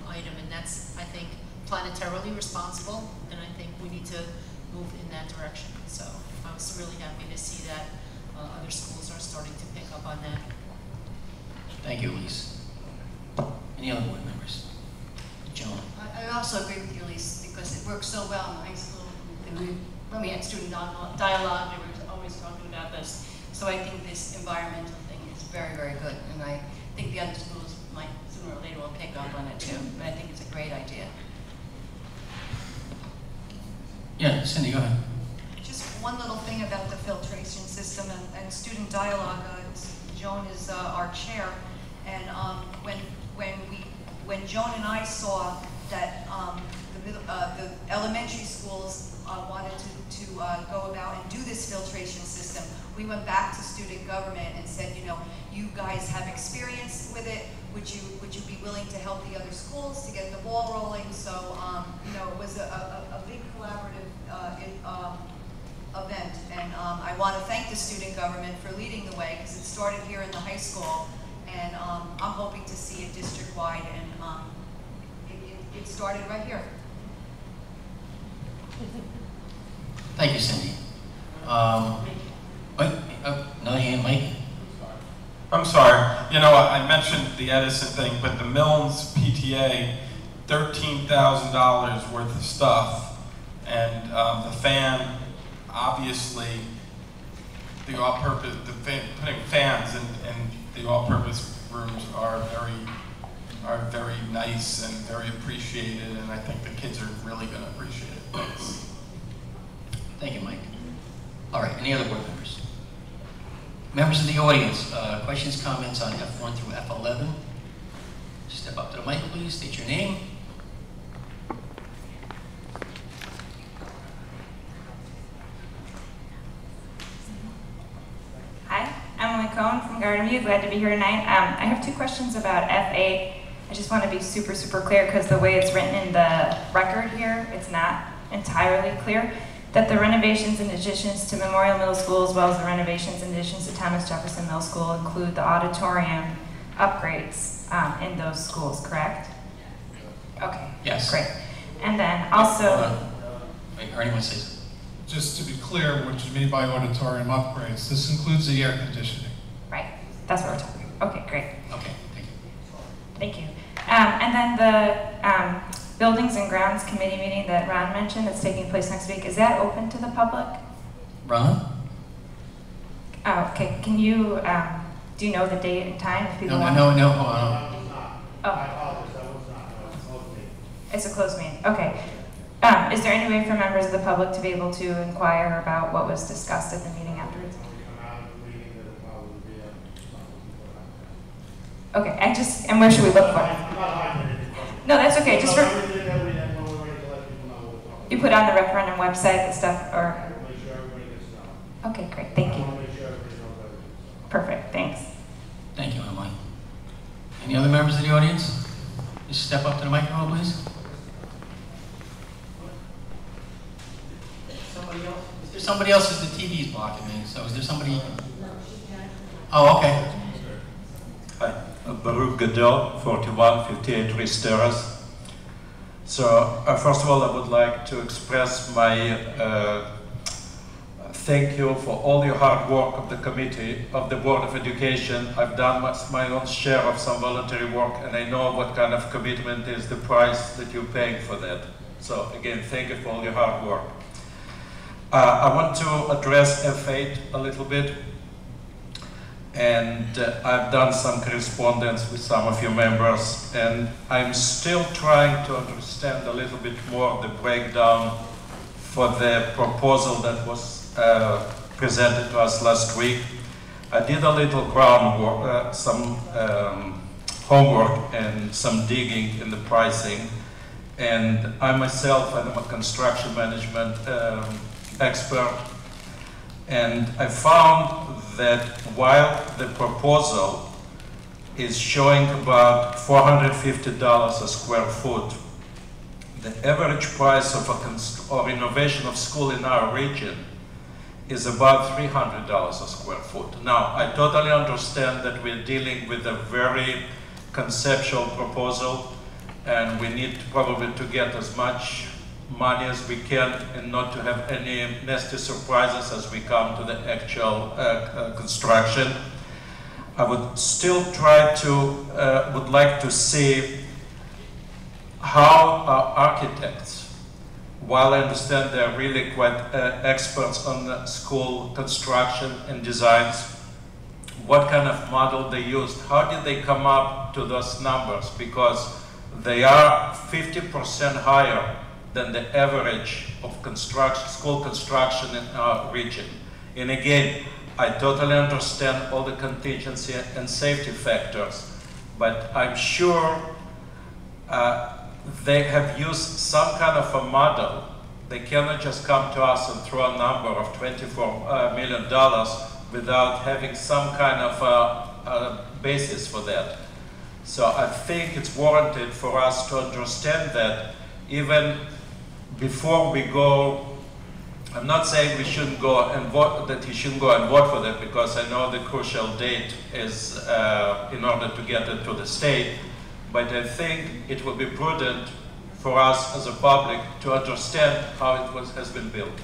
item, and that's, I think, planetarily responsible, and I think we need to move in that direction. So I was really happy to see that other schools are starting to pick up on that. Thank you, Elise. Any other board members? Joan. I also agree with you, Elise, because it works so well in high school. When we had student dialogue, they were always talking about this. So I think this environmental thing is very, very good, and I think the other schools might sooner or later will pick up on it too. But I think it's a great idea. Yeah, Cindy, go ahead. Just one little thing about the filtration system and student dialogue. Joan is our chair, and when Joan and I saw that the elementary schools wanted to go about and do this filtration system, we went back to student government and said, you know, you guys have experience with it. Would you be willing to help the other schools to get the ball rolling? So you know, it was a big collaborative event, and I want to thank the student government for leading the way, because it started here in the high school, and I'm hoping to see it district-wide, and it started right here. Thank you, Cindy. Another hand, Mike. I'm sorry. You know, I mentioned the Edison thing, but the Milnes PTA, $13,000 worth of stuff, and the fan, obviously, the all-purpose, putting fans in the all-purpose rooms are very nice and very appreciated, and I think the kids are really going to appreciate it. Thanks. Thank you, Mike. All right, any other board members? Members of the audience, questions, comments on F1 through F11? Step up to the mic, please. State your name. Hi, Emily Cohn from Garden View. Glad to be here tonight. I have two questions about F8. I just want to be super clear, because the way it's written in the record here, it's not entirely clear. That the renovations and additions to Memorial Middle School, as well as the renovations and additions to Thomas Jefferson Middle School, include the auditorium upgrades in those schools, correct? Okay. Yes. Great. And then also... Wait, or anyone say something? Just to be clear, what you mean by auditorium upgrades, this includes the air conditioning. Right. That's what we're talking about. Okay, great. Okay, thank you. Thank you. And then the Buildings and Grounds Committee meeting that Ron mentioned that's taking place next week, is that open to the public? Ron? Oh, okay. Can you, do you know the date and time if people want? No, hold on. Oh. It's a closed meeting. Okay. Is there any way for members of the public to be able to inquire about what was discussed at the meeting afterwards? Okay, and where should we look for? No, that's okay, just for, you put on the referendum website the stuff, or? Okay, great, thank you. Perfect, thanks. Thank you, Emily. Any other members of the audience? Just step up to the microphone, please. Somebody else? Is there somebody else? Is the TV's blocking me? So is there somebody? Oh, okay. Hi, Baruch Gadol, 4158 Riis Terrace. So, first of all, I would like to express my thank you for all your hard work of the committee, of the Board of Education. I've done my own share of some voluntary work, and I know what kind of commitment is the price that you're paying for that. So, again, thank you for all your hard work. I want to address F8 a little bit. And I've done some correspondence with some of your members, and I'm still trying to understand a little bit more the breakdown for the proposal that was presented to us last week. I did a little groundwork, some homework and some digging in the pricing, and I myself am a construction management expert, and I found that while the proposal is showing about $450 a square foot, the average price of a renovation of school in our region is about $300 a square foot. Now, I totally understand that we're dealing with a very conceptual proposal, and we need probably to get as much money as we can and not to have any nasty surprises as we come to the actual construction. I would still would like to see how our architects, while I understand they're really quite experts on school construction and designs, what kind of model they used. How did they come up to those numbers? Because they are 50% higher than the average of school construction in our region. And again, I totally understand all the contingency and safety factors, but I'm sure they have used some kind of a model. They cannot just come to us and throw a number of $24 million without having some kind of a basis for that. So I think it's warranted for us to understand that even before we go. I'm not saying we shouldn't go and vote, that he shouldn't go and vote for that, because I know the crucial date is in order to get it to the state, but I think it will be prudent for us as a public to understand how it has been built.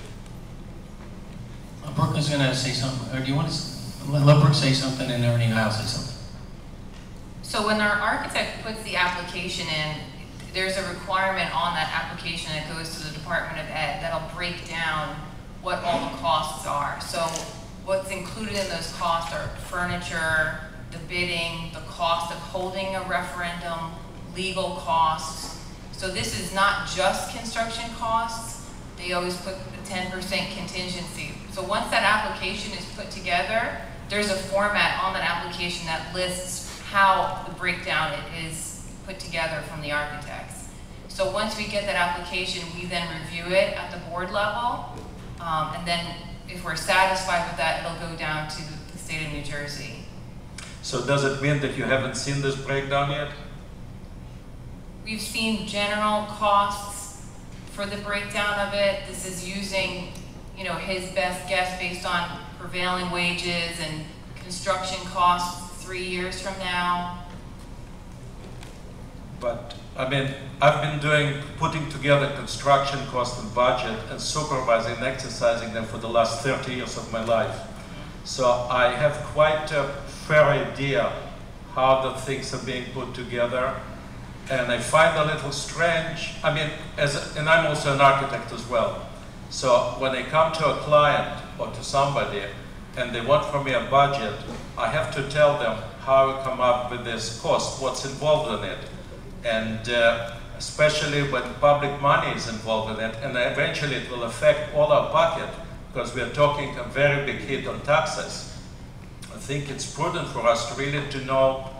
Brooke is going to say something, or do you want to let Brooke say something and Ernie and I'll say something? So when our architect puts the application in, there's a requirement on that application that goes to the Department of Ed that'll break down what all the costs are. So what's included in those costs are furniture, the bidding, the cost of holding a referendum, legal costs. So this is not just construction costs. They always put the 10% contingency. So once that application is put together, there's a format on that application that lists how the breakdown is put together from the architects. So once we get that application, we then review it at the board level, and then if we're satisfied with that, it'll go down to the state of New Jersey. So does it mean that you haven't seen this breakdown yet? We've seen general costs for the breakdown of it. This is using, his best guess based on prevailing wages and construction costs 3 years from now. But, I mean, I've been putting together construction cost and budget and supervising and exercising them for the last 30 years of my life. So I have quite a fair idea how the things are being put together. And I find a little strange, I mean, and I'm also an architect as well. So when I come to a client or to somebody and they want from me a budget, I have to tell them how I come up with this cost, what's involved in it. And especially when public money is involved in it, and eventually it will affect all our pocket, because we are talking a very big hit on taxes. I think it's prudent for us to really know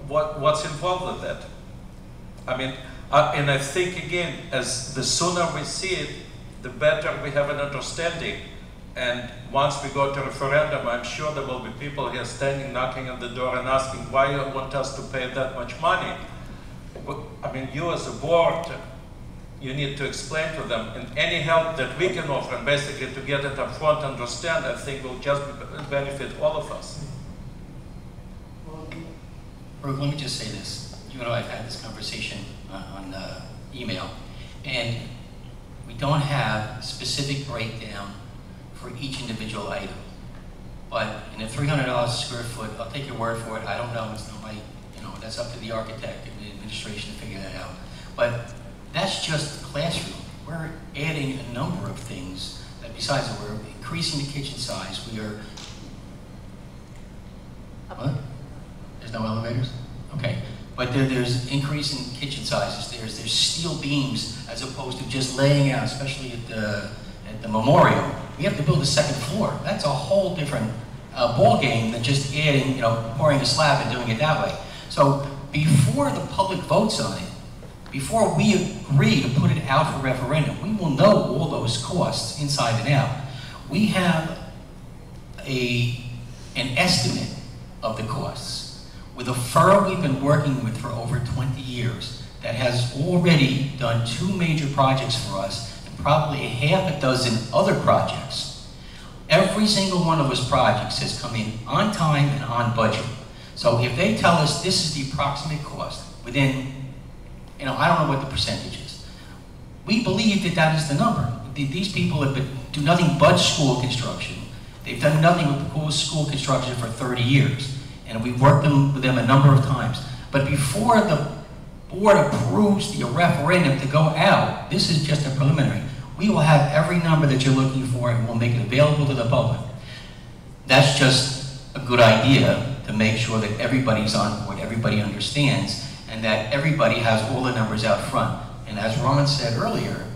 what's involved with that? I mean, and I think again, as the sooner we see it, the better we have an understanding. And once we go to referendum, I'm sure there will be people here standing, knocking on the door and asking why you want us to pay that much money. But, I mean, you as a board, you need to explain to them, and any help that we can offer, and basically to get it up front, understand, I think will just benefit all of us. Brooke, let me just say this. You and I have had this conversation on email, and we don't have specific breakdown for each individual item. But in a $300 a square foot, I'll take your word for it. I don't know. It's not my, that's up to the architect and the administration to figure that out. But that's just the classroom. We're adding a number of things that besides that we're increasing the kitchen size. We are, what? There's no elevators? Okay. But there's increase in kitchen sizes. There's steel beams as opposed to just laying out, especially at the memorial. We have to build a second floor. That's a whole different ball game than just adding, pouring a slab and doing it that way. So before the public votes on it, before we agree to put it out for referendum, we will know all those costs inside and out. We have an estimate of the costs with a firm we've been working with for over 20 years that has already done 2 major projects for us and probably a half a dozen other projects. Every single one of those projects has come in on time and on budget. So if they tell us this is the approximate cost within, I don't know what the percentage is. We believe that that is the number. These people do nothing but school construction. They've done nothing with school construction for 30 years. And we've worked with them a number of times. But before the board approves the referendum to go out, this is just a preliminary. We will have every number that you're looking for and we'll make it available to the public. That's just a good idea to make sure that everybody's on board, everybody understands, and that everybody has all the numbers out front. And as Ron said earlier,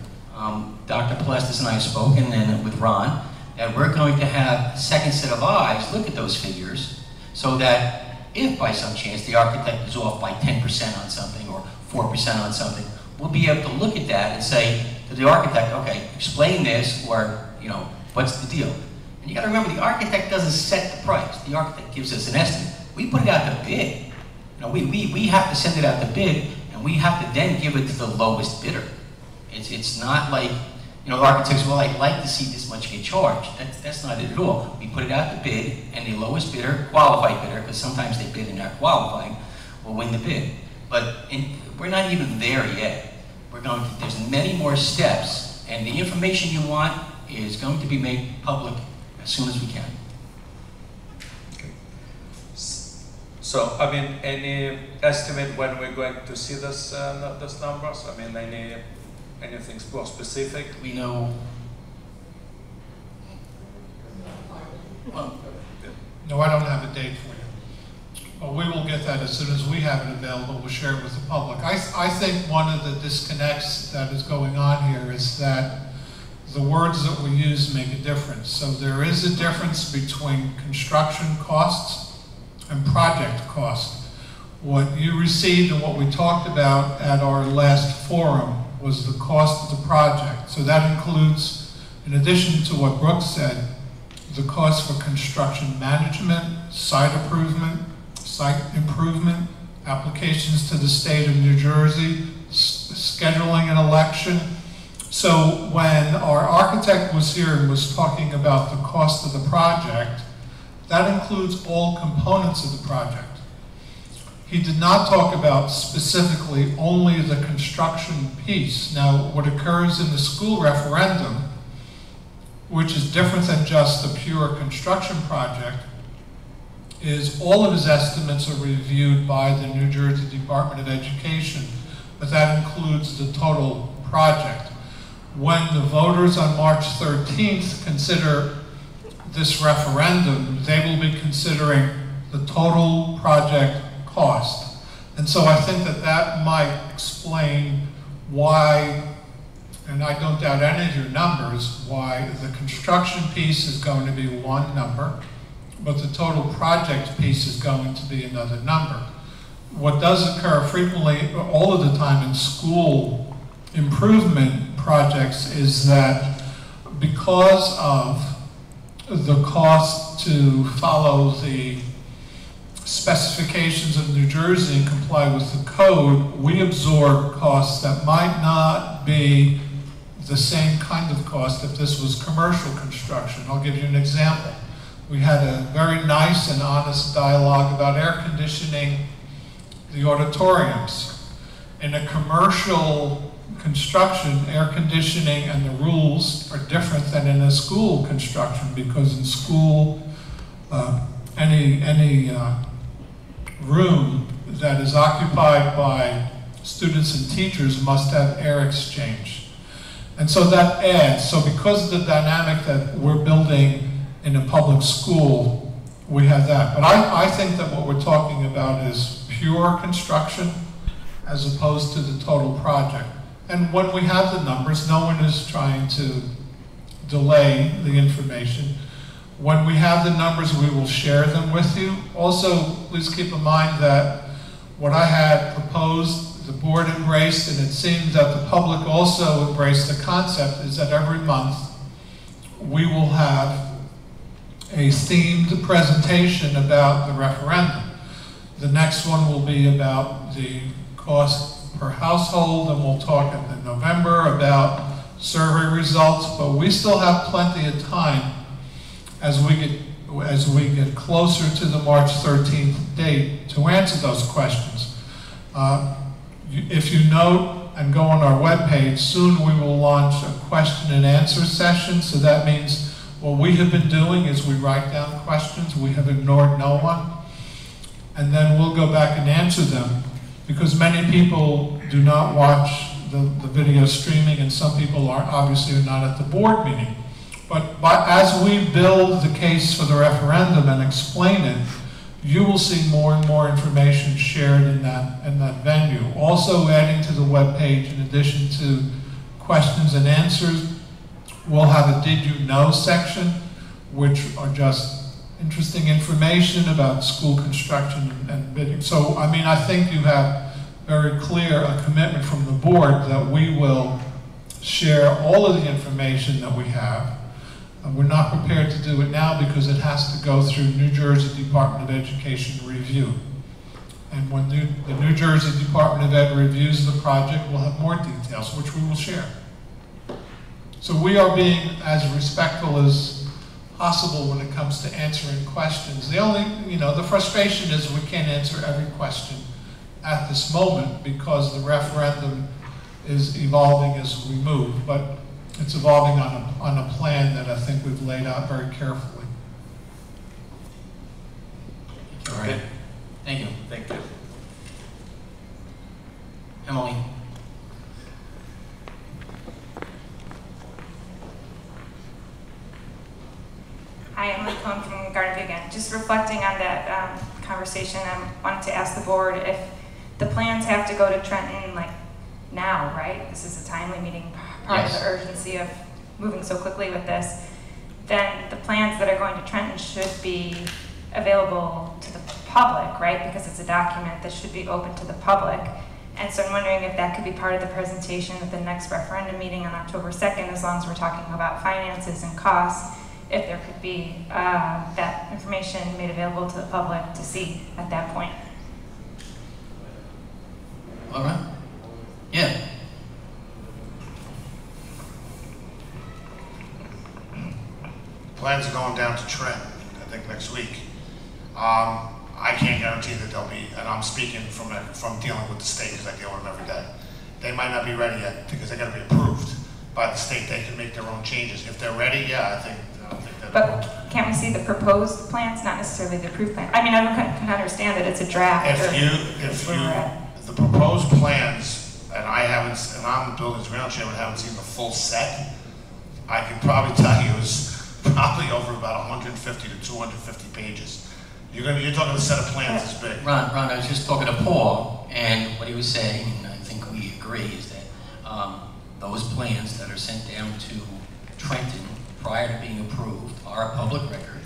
Dr. Palestis and I have spoken with Ron, that we're going to have a second set of eyes look at those figures so that if by some chance the architect is off by 10% on something or 4% on something, we'll be able to look at that and say to the architect, okay, explain this, or, what's the deal? And you gotta remember, the architect doesn't set the price. The architect gives us an estimate. We put it out to bid. We have to send it out to bid, and we have to then give it to the lowest bidder. It's not like, the architect says, well, I'd like to see this much get charged. That's not it at all. We put it out to bid, and the lowest bidder, qualified bidder, because sometimes they bid and they're qualifying, will win the bid. But we're not even there yet. There's many more steps, and the information you want is going to be made public as soon as we can. Okay. So, any estimate when we're going to see those numbers? Anything more specific? We know. No, I don't have a date for you. But we will get that as soon as we have it available. We'll share it with the public. I think one of the disconnects that is going on here is that the words that we use make a difference. So there is a difference between construction costs and project costs. What you received and what we talked about at our last forum was the cost of the project. So that includes, in addition to what Brooks said, the cost for construction management, site improvement, applications to the state of New Jersey, scheduling an election. So when our architect was here and was talking about the cost of the project, that includes all components of the project. He did not talk about specifically only the construction piece. Now, what occurs in the school referendum, which is different than just the pure construction project, is all of his estimates are reviewed by the New Jersey Department of Education, but that includes the total project. When the voters on March 13th consider this referendum, they will be considering the total project cost. And so I think that might explain why, and I don't doubt any of your numbers, why the construction piece is going to be one number, but the total project piece is going to be another number. what does occur frequently, all of the time in school improvement projects, is that because of the cost to follow the specifications of New Jersey and comply with the code, we absorb costs that might not be the same kind of cost if this was commercial construction. I'll give you an example. We had a very nice and honest dialogue about air conditioning the auditoriums. In a commercial construction, air conditioning and the rules are different than in a school construction, because in school, any room that is occupied by students and teachers must have air exchange. And so that adds, so because of the dynamic that we're building in a public school, we have that. But I think that what we're talking about is pure construction as opposed to the total project. And when we have the numbers, no one is trying to delay the information. When we have the numbers, we will share them with you. Also, please keep in mind that what I had proposed, the board embraced, and it seems that the public also embraced the concept, is that every month we will have a themed presentation about the referendum. The next one will be about the cost per household, and we'll talk in November about survey results, but we still have plenty of time as we get closer to the March 13th date to answer those questions. If you note and go on our webpage, soon we will launch a question and answer session. So that means what we have been doing is we write down questions, we have ignored no one, and then we'll go back and answer them, because many people do not watch the video streaming, and some people obviously are not at the board meeting. But as we build the case for the referendum and explain it, you will see more and more information shared in that venue. Also adding to the webpage, in addition to questions and answers, we'll have a Did You Know section, which are just interesting information about school construction and bidding. So, I mean, I think you have very clear a commitment from the board that we will share all of the information that we have. We're not prepared to do it now because it has to go through New Jersey Department of Education review. And when the New Jersey Department of Ed reviews the project, we'll have more details, which we will share. So we are being as respectful as possible when it comes to answering questions. The only, the frustration is we can't answer every question at this moment because the referendum is evolving as we move, but it's evolving on a plan that I think we've laid out very carefully. All right. Thank you. Thank you. Emily. Hi, I'm Emily Cohn from Garden again. Just reflecting on that conversation, I wanted to ask the board if the plans have to go to Trenton like now, right? This is a timely meeting, part of the urgency of moving so quickly with this. Then the plans that are going to Trenton should be available to the public, right? Because it's a document that should be open to the public. And so I'm wondering if that could be part of the presentation at the next referendum meeting on October 2nd, as long as we're talking about finances and costs, if there could be that information made available to the public to see at that point. All right. Yeah. Plans are going down to Trent, I think next week. I can't guarantee that they'll be, and I'm speaking from dealing with the state because I deal with them every day. They might not be ready yet because they got to be approved by the state. They can make their own changes. If they're ready, yeah, I think that. But can't we see the proposed plans, not necessarily the approved plan? I mean, I can understand that it's a draft. The proposed plans, and I'm the building's ground chairman, haven't seen the full set. I can probably tell you it's probably over about 150 to 250 pages. You're talking a set of plans this big. Ron, I was just talking to Paul, and what he was saying, and I think we agree, is that those plans that are sent down to Trenton prior to being approved are a public record,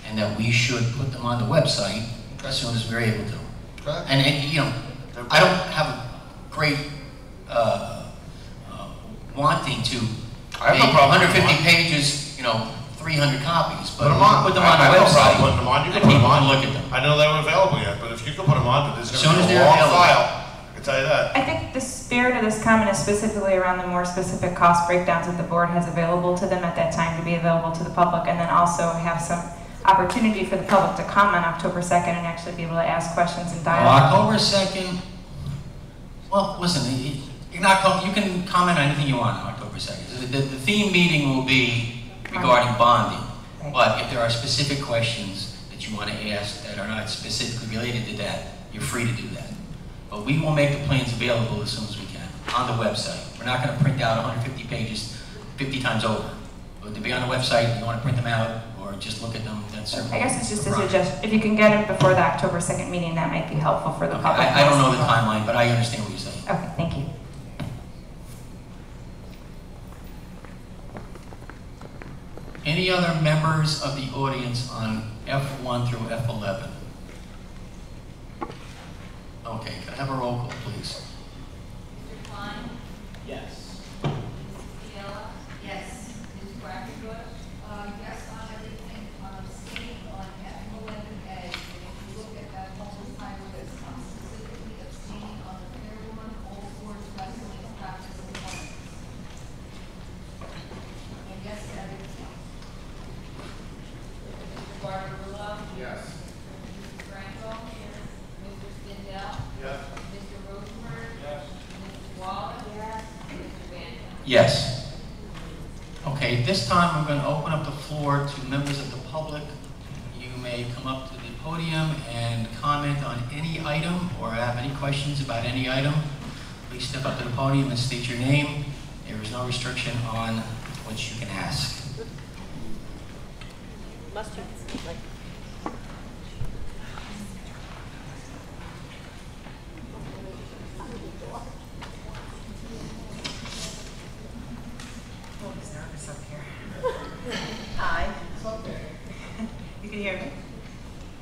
and that we should put them on the website as soon as we're able to. And you know, I don't have a great wanting to I have no make problem 150 pages, you know, 300 copies, but Put them on. put them on the I have no website. problem putting them on. You can and put them people on. can look at them. I know they weren't available yet, but if you can put them on, there's As going soon to as be a they're long available. file. I can tell you that. I think the spirit of this comment is specifically around the more specific cost breakdowns that the board has available to them at that time to be available to the public, and then also have some opportunity for the public to come on October 2nd and actually be able to ask questions and Well, dialogue. October 2nd, well, listen, you're not, you can comment on anything you want on October 2nd. The theme meeting will be regarding bonding, but if there are specific questions that you want to ask that are not specifically related to that, you're free to do that. But we will make the plans available as soon as we can on the website. We're not going to print out 150 pages 50 times over. But to be on the website, if you want to print them out or just look at them, that's certainly I guess it's just a suggestion. If you can get it before the October 2nd meeting, that might be helpful for the public. I don't know the timeline, but I understand what you're saying. Okay, thank you. Any other members of the audience on F1 through F11? Okay, can I have a roll call, please? Mr. Klein? Yes. Mrs. Fiala? Yes. Ms. Quackenbush? Yes on everything, abstaining on F11A. And if you look at that whole entire list, I'm specifically abstaining on the Fairlawn All Sports Wrestling Practice and Tournaments. And yes to everything else. Mr. Barbarella? Yes. Mrs. Franco? Yes. Mr. Stindell? Yes. Mr. Rosenberg? Yes. Mrs. Wallace? Yes. Mr. Van Dam? Yes. Okay, this time I'm going to open up the floor to members of the public. You may come up to the podium and comment on any item or have any questions about any item. Please step up to the podium and state your name. There is no restriction on what you can ask. Must you, like, Oh, he's nervous up here. Hi. You can hear me?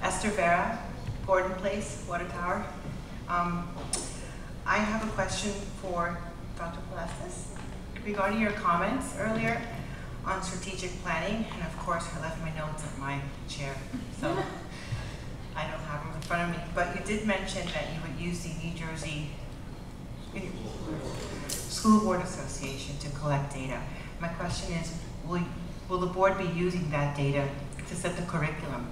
Esther Vera, Gordon Place, Water Tower. I have a question for Dr. Palestis regarding your comments earlier on strategic planning, and of course I left my notes at my chair, so I don't have them in front of me, but you did mention that you would use the New Jersey School Board Association to collect data. My question is, will the board be using that data to set the curriculum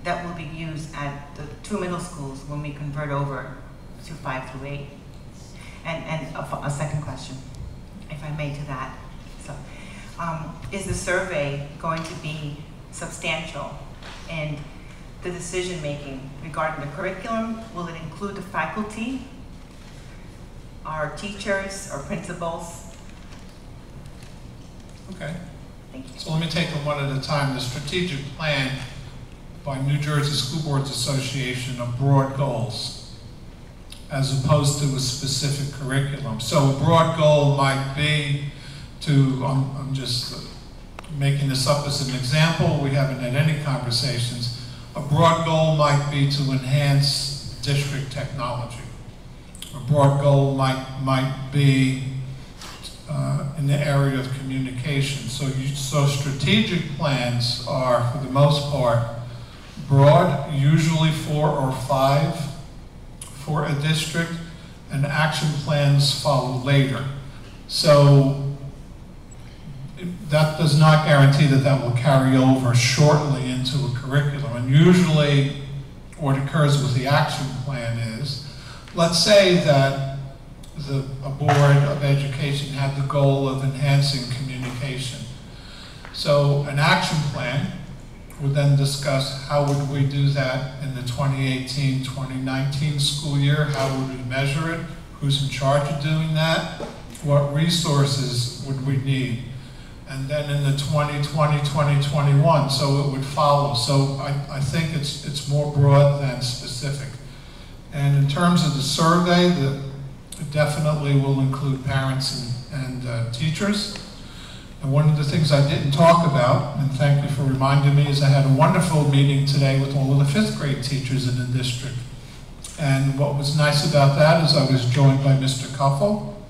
that will be used at the 2 middle schools when we convert over to 5 through 8? And a second question, if I may, to that. So, is the survey going to be substantial in the decision-making regarding the curriculum? Will it include the faculty, our teachers, our principals? Okay. Thank you. So let me take them one at a time. The strategic plan by New Jersey School Boards Association are broad goals as opposed to a specific curriculum. So a broad goal might be to, I'm just making this up as an example, we haven't had any conversations. A broad goal might be to enhance district technology. A broad goal might be in the area of communication. So strategic plans are, for the most part, broad, usually 4 or 5 for a district, and action plans follow later. So that does not guarantee that that will carry over shortly into a curriculum. And usually what occurs with the action plan is, let's say that a board of education had the goal of enhancing communication. So an action plan would then discuss how would we do that in the 2018-2019 school year, how would we measure it, who's in charge of doing that, what resources would we need, and then in the 2020-2021, so it would follow. So I think it's more broad than specific. And in terms of the survey, it definitely will include parents and teachers. And one of the things I didn't talk about, and thank you for reminding me, is I had a wonderful meeting today with all of the 5th grade teachers in the district. And what was nice about that is I was joined by Mr. Cuffle,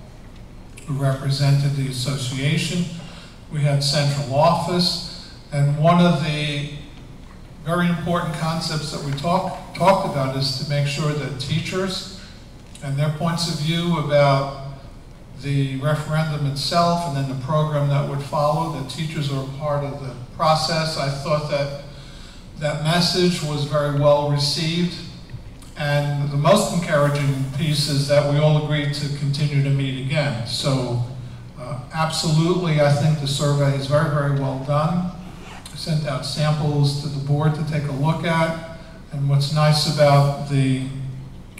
who represented the association. We had central office, and one of the very important concepts that we talked about is to make sure that teachers and their points of view about the referendum itself and then the program that would follow, that teachers are a part of the process. I thought that that message was very well received. And the most encouraging piece is that we all agreed to continue to meet again. So absolutely, I think the survey is very, very well done. I sent out samples to the board to take a look at. And what's nice about the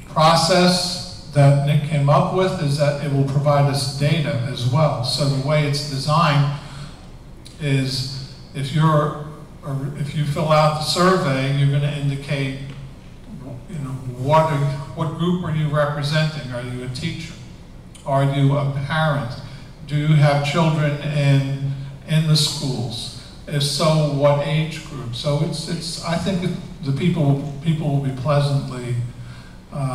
process that Nick came up with is that it will provide us data as well. So the way it's designed is if you fill out the survey, you're going to indicate, you know, what group are you representing? Are you a teacher? Are you a parent? Do you have children in the schools? If so, what age group? So it's I think the people will be pleasantly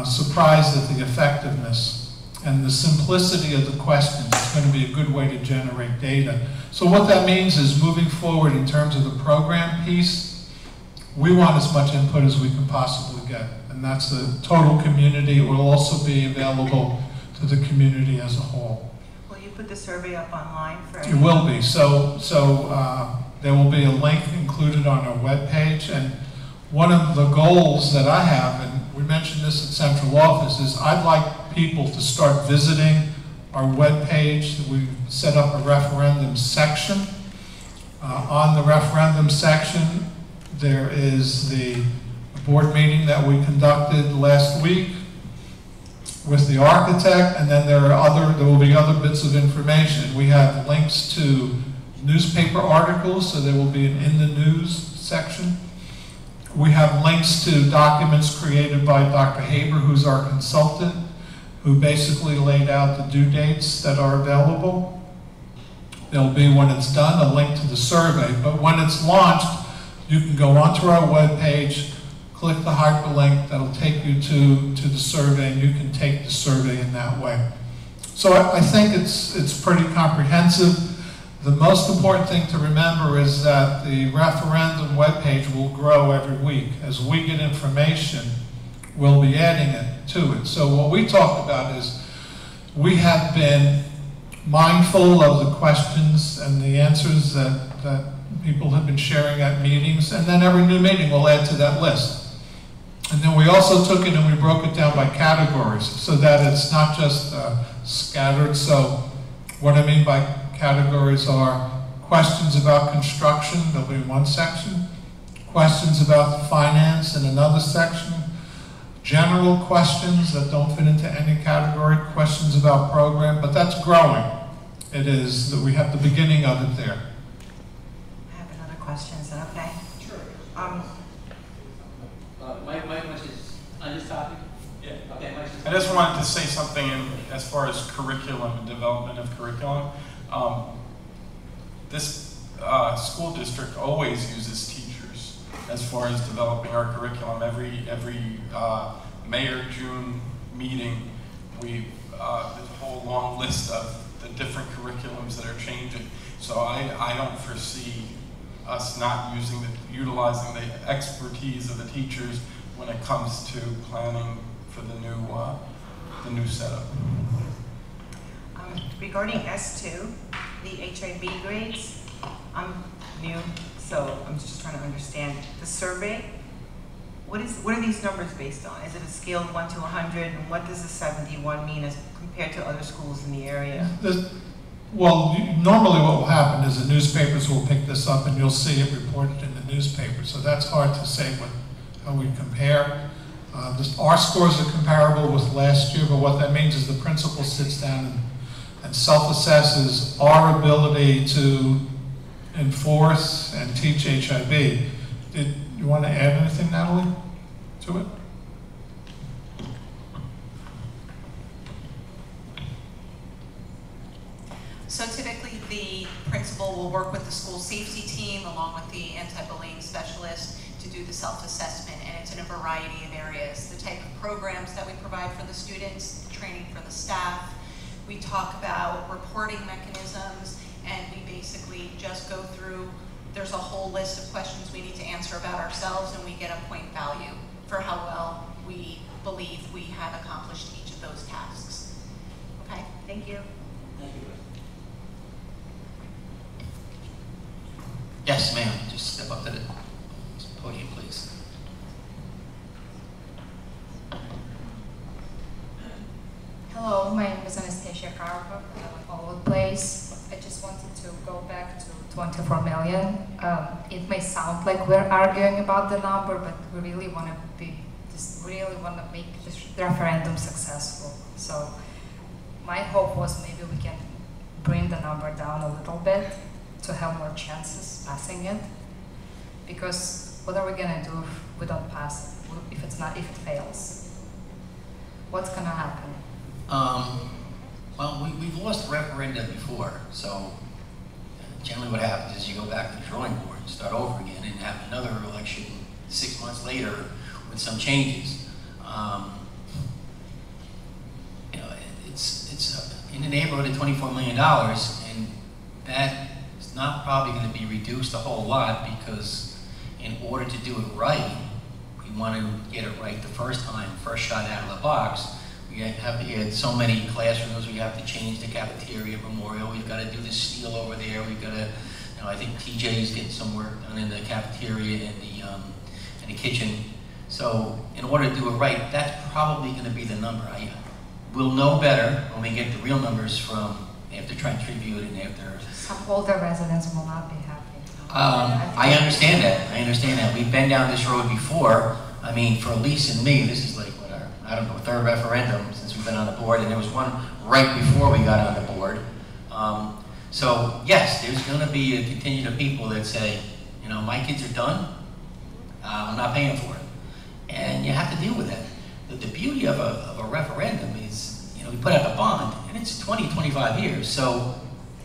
surprised at the effectiveness and the simplicity of the questions. It's going to be a good way to generate data. So what that means is moving forward in terms of the program piece, we want as much input as we can possibly get. And that's the total community. It will also be available to the community as a whole. Will you put the survey up online for It will be. So there will be a link included on our webpage. And one of the goals that I have, and we mentioned this at central office, is I'd like people to start visiting our webpage. We set up a referendum section. On the referendum section, there is the board meeting that we conducted last week with the architect, and then there will be other bits of information. We have links to newspaper articles, so there will be an in the news section. We have links to documents created by Dr. Haber, who's our consultant, who basically laid out the due dates that are available. There'll be, when it's done, a link to the survey, but when it's launched, you can go onto our webpage, click the hyperlink, that'll take you to the survey, and you can take the survey in that way. So I think it's pretty comprehensive. The most important thing to remember is that the referendum webpage will grow every week. As we get information, we'll be adding it to it. So what we talked about is we have been mindful of the questions and the answers that people have been sharing at meetings, and then every new meeting we'll add to that list. And then we also took it and we broke it down by categories so that it's not just scattered. So what I mean by categories are questions about construction, there'll be one section, questions about finance in another section, general questions that don't fit into any category, questions about program, but that's growing. It is that we have the beginning of it there. I have another question, is that okay? Sure. My question is on this topic? Yeah. Okay. I just wanted to say something as far as curriculum and development of curriculum. This school district always uses teachers as far as developing our curriculum. Every May or June meeting, there's a whole long list of the different curriculums that are changing. So I don't foresee us not utilizing the expertise of the teachers when it comes to planning for the new setup. Regarding S2, the HIB grades, I'm new, so I'm just trying to understand the survey. What are these numbers based on? Is it a scale of 1 to 100, and what does the 71 mean as compared to other schools in the area? Well, normally what will happen is the newspapers will pick this up and you'll see it reported in the newspaper. So that's hard to say how we compare. Our scores are comparable with last year, but what that means is the principal sits down and self-assesses our ability to enforce and teach HIB. Did you want to add anything, Natalie, to it? So typically the principal will work with the school safety team along with the anti-bullying specialist to do the self-assessment, and it's in a variety of areas. The type of programs that we provide for the students, training for the staff. We talk about reporting mechanisms, and we basically just go through, there's a whole list of questions we need to answer about ourselves, and we get a point value for how well we believe we have accomplished each of those tasks. Okay, thank you. Yes, ma'am. Just step up to the podium, please. Hello, my name is Anastasia Karpov, Old Place. I just wanted to go back to 24 million. It may sound like we're arguing about the number, but we really want to make this referendum successful. So my hope was maybe we can bring the number down a little bit to have more chances passing it. Because what are we gonna do if we don't pass it? If it fails? What's gonna happen? Well, we've lost referenda before, so generally what happens is you go back to the drawing board and start over again and have another election 6 months later with some changes. You know, it's in the neighborhood of $24 million, and that is not probably going to be reduced a whole lot, because in order to do it right, we want to get it right the first time, first shot out of the box. We have to add so many classrooms, we have to change the cafeteria memorial, we've got to do the steel over there, we've got to, you know, I think TJ's getting some work done in the cafeteria and the kitchen. So in order to do it right, that's probably going to be the number. We'll know better when we get the real numbers from after Trench reviewed and after. Some older residents will not be happy. I understand that. I understand that. We've been down this road before. I mean, for Elise and me, this is like what our, I don't know, third referendum since we've been on the board, and there was one right before we got on the board. So yes, there's going to be a contingent of people that say, you know, my kids are done. I'm not paying for it, and you have to deal with that. The beauty of a referendum is, you know, we put out a bond, and it's 20, 25 years. So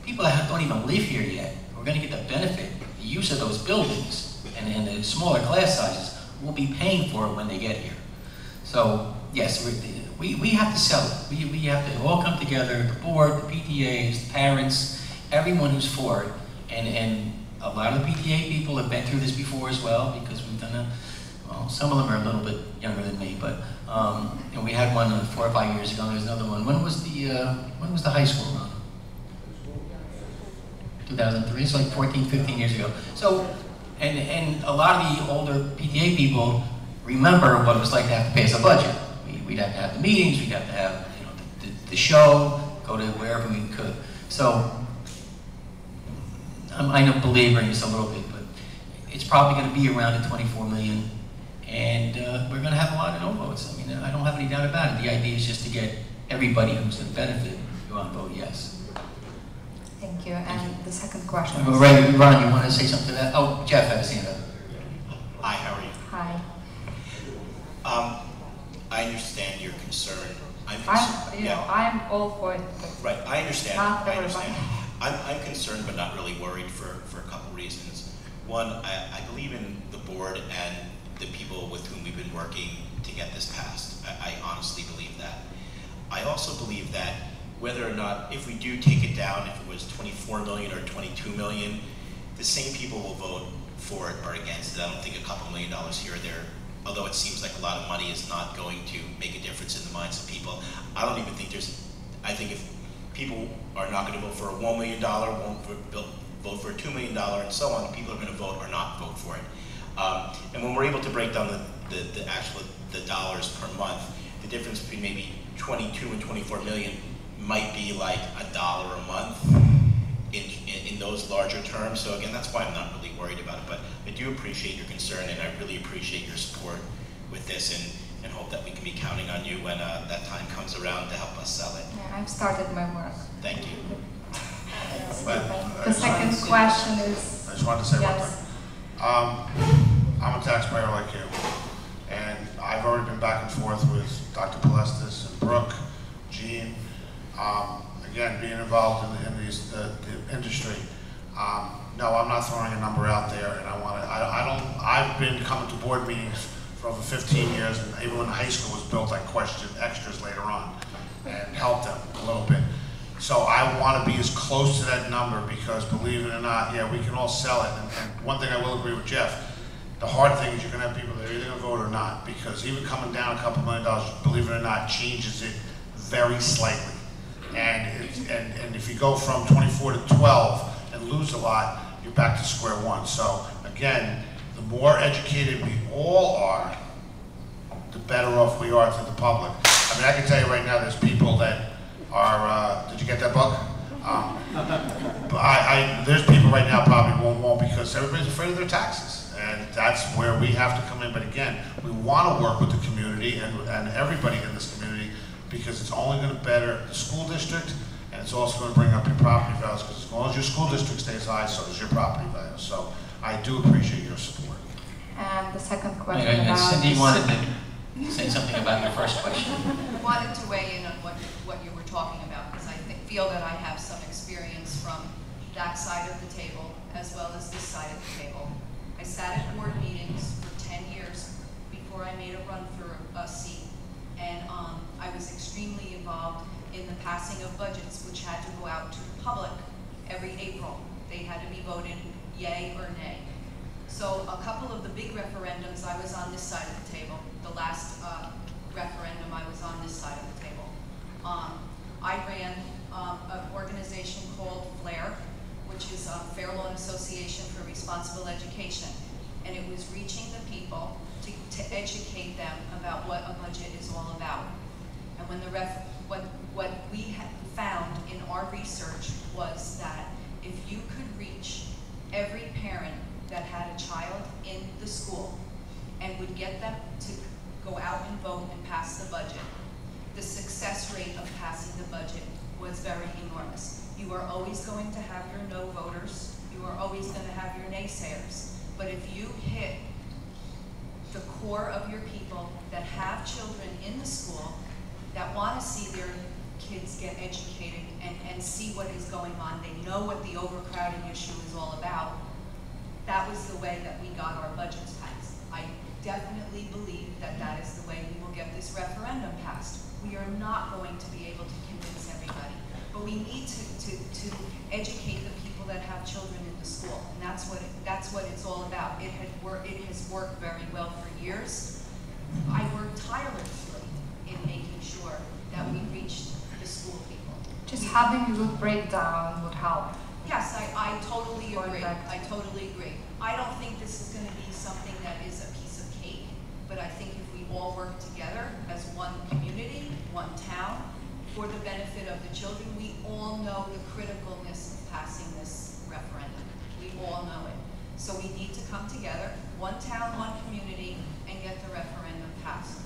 people that don't even live here yet, we're going to get the benefit, the use of those buildings, and the smaller class sizes will be paying for it when they get here. So yes, we have to sell it. We have to all come together, the board, the PTAs, the parents, everyone who's for it. And a lot of the PTA people have been through this before as well, because we've done well, some of them are a little bit younger than me, but and we had one 4 or 5 years ago, and there's another one. When was the high school run? 2003, so like 14, 15 years ago. So, and a lot of the older PTA people remember what it was like to have to pass a budget. We'd have to have the meetings, we'd have to have, you know, the show, go to wherever we could. So, I know belaboring this a little bit, but it's probably going to be around the 24 million, and we're going to have a lot of no votes. I mean, I don't have any doubt about it. The idea is just to get everybody who's going to benefit to go and vote yes. Thank you. And the second question. Ron, you want to say something to that? Oh, Jeff had his hand up. Hi, how are you? Hi. I understand your concern. I'm all for it. Right, I understand. Not I everybody. understand. I'm concerned, but not really worried for a couple reasons. One, I believe in the board and the people with whom we've been working to get this passed. I honestly believe that. I also believe that whether or not, if we do take it down, if it was 24 million or 22 million, the same people will vote for it or against it. I don't think a couple $1 million here or there, although it seems like a lot of money is not going to make a difference in the minds of people. I don't even think I think if people are not going to vote for a $1 million, won't vote for a $2 million, and so on, people are going to vote or not vote for it. And when we're able to break down the dollars per month, the difference between maybe 22 and 24 million might be like $1 a month in those larger terms. So again, that's why I'm not really worried about it. But I do appreciate your concern, and I really appreciate your support with this, and hope that we can be counting on you when that time comes around to help us sell it. Yeah, I've started my work. Thank you. The second question is. I just wanted to say one yes. thing. I'm a taxpayer like you, and I've already been back and forth with Dr. Palestis and Brooke, Gene. Again, being involved in the industry. No, I'm not throwing a number out there, and I've been coming to board meetings for over 15 years, and even when high school was built, I questioned extras later on and helped them a little bit. So I want to be as close to that number because, believe it or not, yeah, we can all sell it. And one thing I will agree with Jeff, the hard thing is you're going to have people that are either going to vote or not, because even coming down a couple $1 million, believe it or not, changes it very slightly. And if you go from 24 to 12 and lose a lot, you're back to square one. So again, the more educated we all are, the better off we are to the public. I mean, I can tell you right now, there's people that are, did you get that book? But there's people right now probably won't because everybody's afraid of their taxes. And that's where we have to come in. But again, we want to work with the community and everybody in this community because it's only going to better the school district and it's also going to bring up your property values because as long as your school district stays high, so does your property value. So I do appreciate your support. And the second question and about... Cindy wanted to say something about your first question. I wanted to weigh in on what you were talking about because I feel that I have some experience from that side of the table as well as this side of the table. I sat at board meetings for 10 years before I made a run for a seat, and I was extremely involved in the passing of budgets, which had to go out to the public every April. They had to be voted yay or nay. So a couple of the big referendums, I was on this side of the table. The last referendum, I was on this side of the table. I ran an organization called FLAIR, which is Fair Loan Association for Responsible Education. And it was reaching the people to educate them about what a budget is all about. And when what we had found in our research was that if you could reach every parent that had a child in the school and would get them to go out and vote and pass the budget, the success rate of passing the budget was very enormous. You are always going to have your no voters. You are always going to have your naysayers. But if you hit the core of your people that have children in the school that want to see their kids get educated and see what is going on, they know what the overcrowding issue is all about, that was the way that we got our budgets passed. I definitely believe that that is the way we will get this referendum passed. We are not going to be able to convince everybody, but we need to educate the people that have children in the school, and that's what it's all about. It has worked very well for years. I worked tirelessly in making sure that we reached the school people. Just having a good breakdown would help. Yes, I totally agree. I totally agree. I don't think this is going to be something that is a piece of cake, but I think if we all work together as one community, one town, for the benefit of the children, we all know the criticalness of passing this referendum. We all know it. So we need to come together, one town, one community, and get the referendum passed.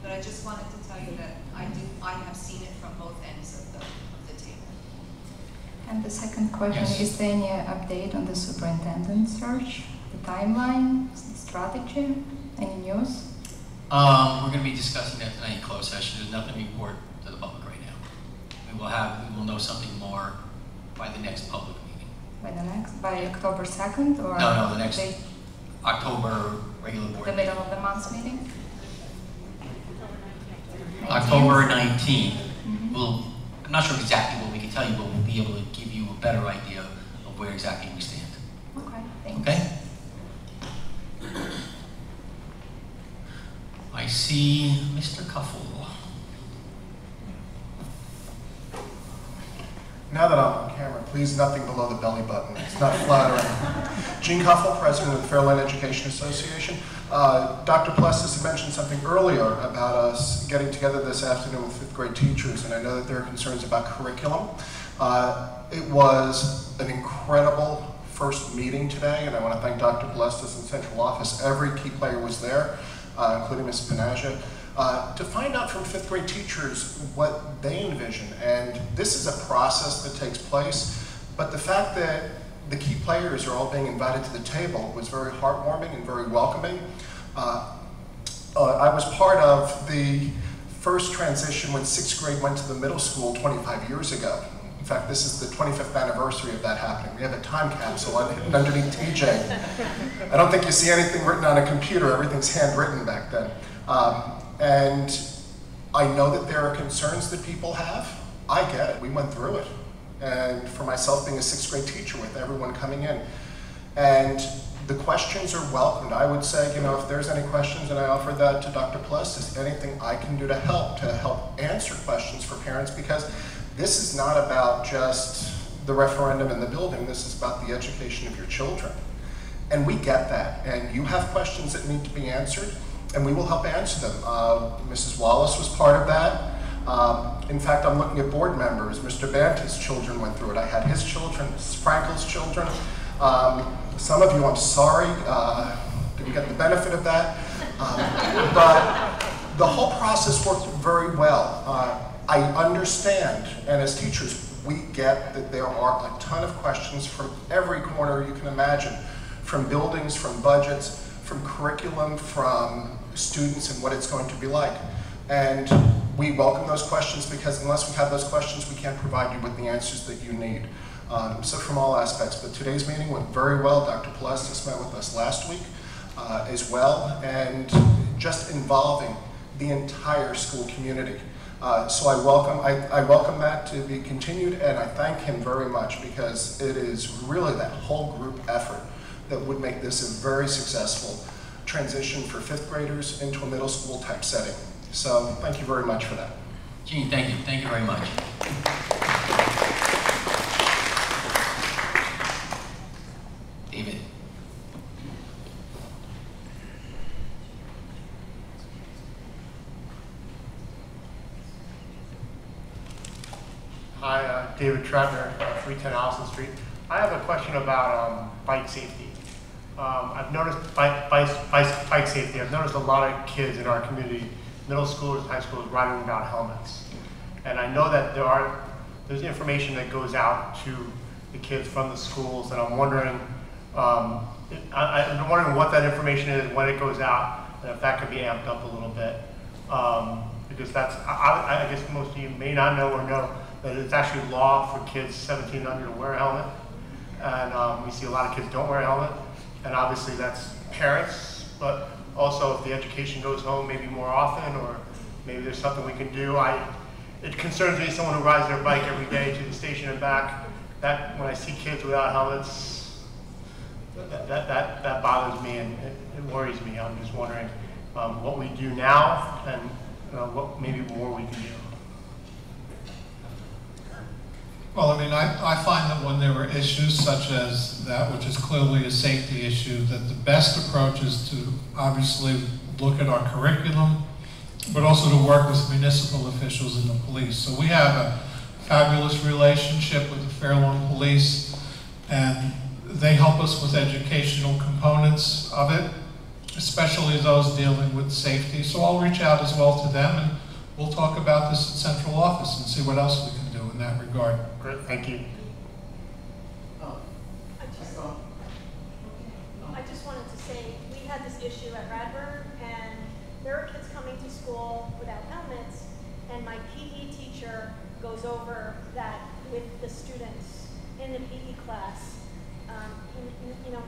But I just wanted to tell you that I have seen it from both ends of the table. And the second question, yes. Is there any update on the superintendent search, the timeline, the strategy, any news? We're going to be discussing that tonight in closed session. There's nothing to report to the public right now. We will know something more by the next public meeting. By October 2nd or? No, the next October regular board The meeting. middle of the month meeting? October 19th. I'm not sure exactly what we can tell you, but we'll be able to give you a better idea of where exactly we stand. Okay, thanks. Okay? I see Mr. Cuffle. Now that I'm on camera, please nothing below the belly button. It's not flattering. Gene Cuffle, President of the Fairland Education Association. Dr. Plessis mentioned something earlier about us getting together this afternoon with fifth grade teachers, and I know that there are concerns about curriculum. It was an incredible first meeting today, and I want to thank Dr. Plessis in central office. Every key player was there, including Ms. Panagia. To find out from fifth grade teachers what they envision. And this is a process that takes place, but the fact that the key players are all being invited to the table was very heartwarming and very welcoming. I was part of the first transition when sixth grade went to the middle school 25 years ago. fact, this is the 25th anniversary of that happening. We have a time capsule hidden underneath TJ. I don't think you see anything written on a computer. Everything's handwritten back then. And I know that there are concerns that people have. I get it. We went through it. And for myself, being a 6th grade teacher with everyone coming in. And the questions are welcomed. I would say, you know, if there's any questions, and I offered that to Dr. Plessis, anything I can do to help answer questions for parents, because this is not about just the referendum in the building. This is about the education of your children. And we get that. And you have questions that need to be answered, and we will help answer them. Mrs. Wallace was part of that. In fact, I'm looking at board members. Mr. Banta's children went through it. I had his children, Mrs. Frankel's children. Some of you, I'm sorry, didn't get the benefit of that. But the whole process worked very well. I understand, and as teachers, we get that there are a ton of questions from every corner you can imagine, from buildings, from budgets, from curriculum, from students and what it's going to be like. And we welcome those questions, because unless we have those questions, we can't provide you with the answers that you need. So from all aspects, but today's meeting went very well. Dr. Plessis met with us last week as well, and just involving the entire school community. So I welcome that to be continued, and I thank him very much, because it is really that whole group effort that would make this a very successful transition for 5th graders into a middle school type setting. So thank you very much for that. Gene, thank you. Thank you very much. David. Hi, David Trevor, 310 Allison Street. I have a question about bike safety. I've noticed bike safety. I've noticed a lot of kids in our community, middle schoolers, high schoolers, riding without helmets. And I know that there's information that goes out to the kids from the schools, and I'm wondering what that information is, when it goes out, and if that could be amped up a little bit. Because I guess most of you may not know or know that it's actually law for kids 17 and under to wear a helmet. And we see a lot of kids don't wear a helmet. And obviously that's parents, but also if the education goes home maybe more often, or maybe there's something we can do. It concerns me, someone who rides their bike every day to the station and back, that when I see kids without helmets, that bothers me and it worries me. I'm just wondering what we do now and what maybe more we can do. Well, I mean, I find that when there are issues such as that, which is clearly a safety issue, that the best approach is to obviously look at our curriculum, but also to work with municipal officials and the police. So we have a fabulous relationship with the Fair Lawn Police, and they help us with educational components of it, especially those dealing with safety. So I'll reach out as well to them, and we'll talk about this at central office and see what else we can do in that regard. Great, thank you. I just wanted to say, we had this issue at Radburn, and there are kids coming to school without helmets, and my PE teacher goes over that with the students in the PE class.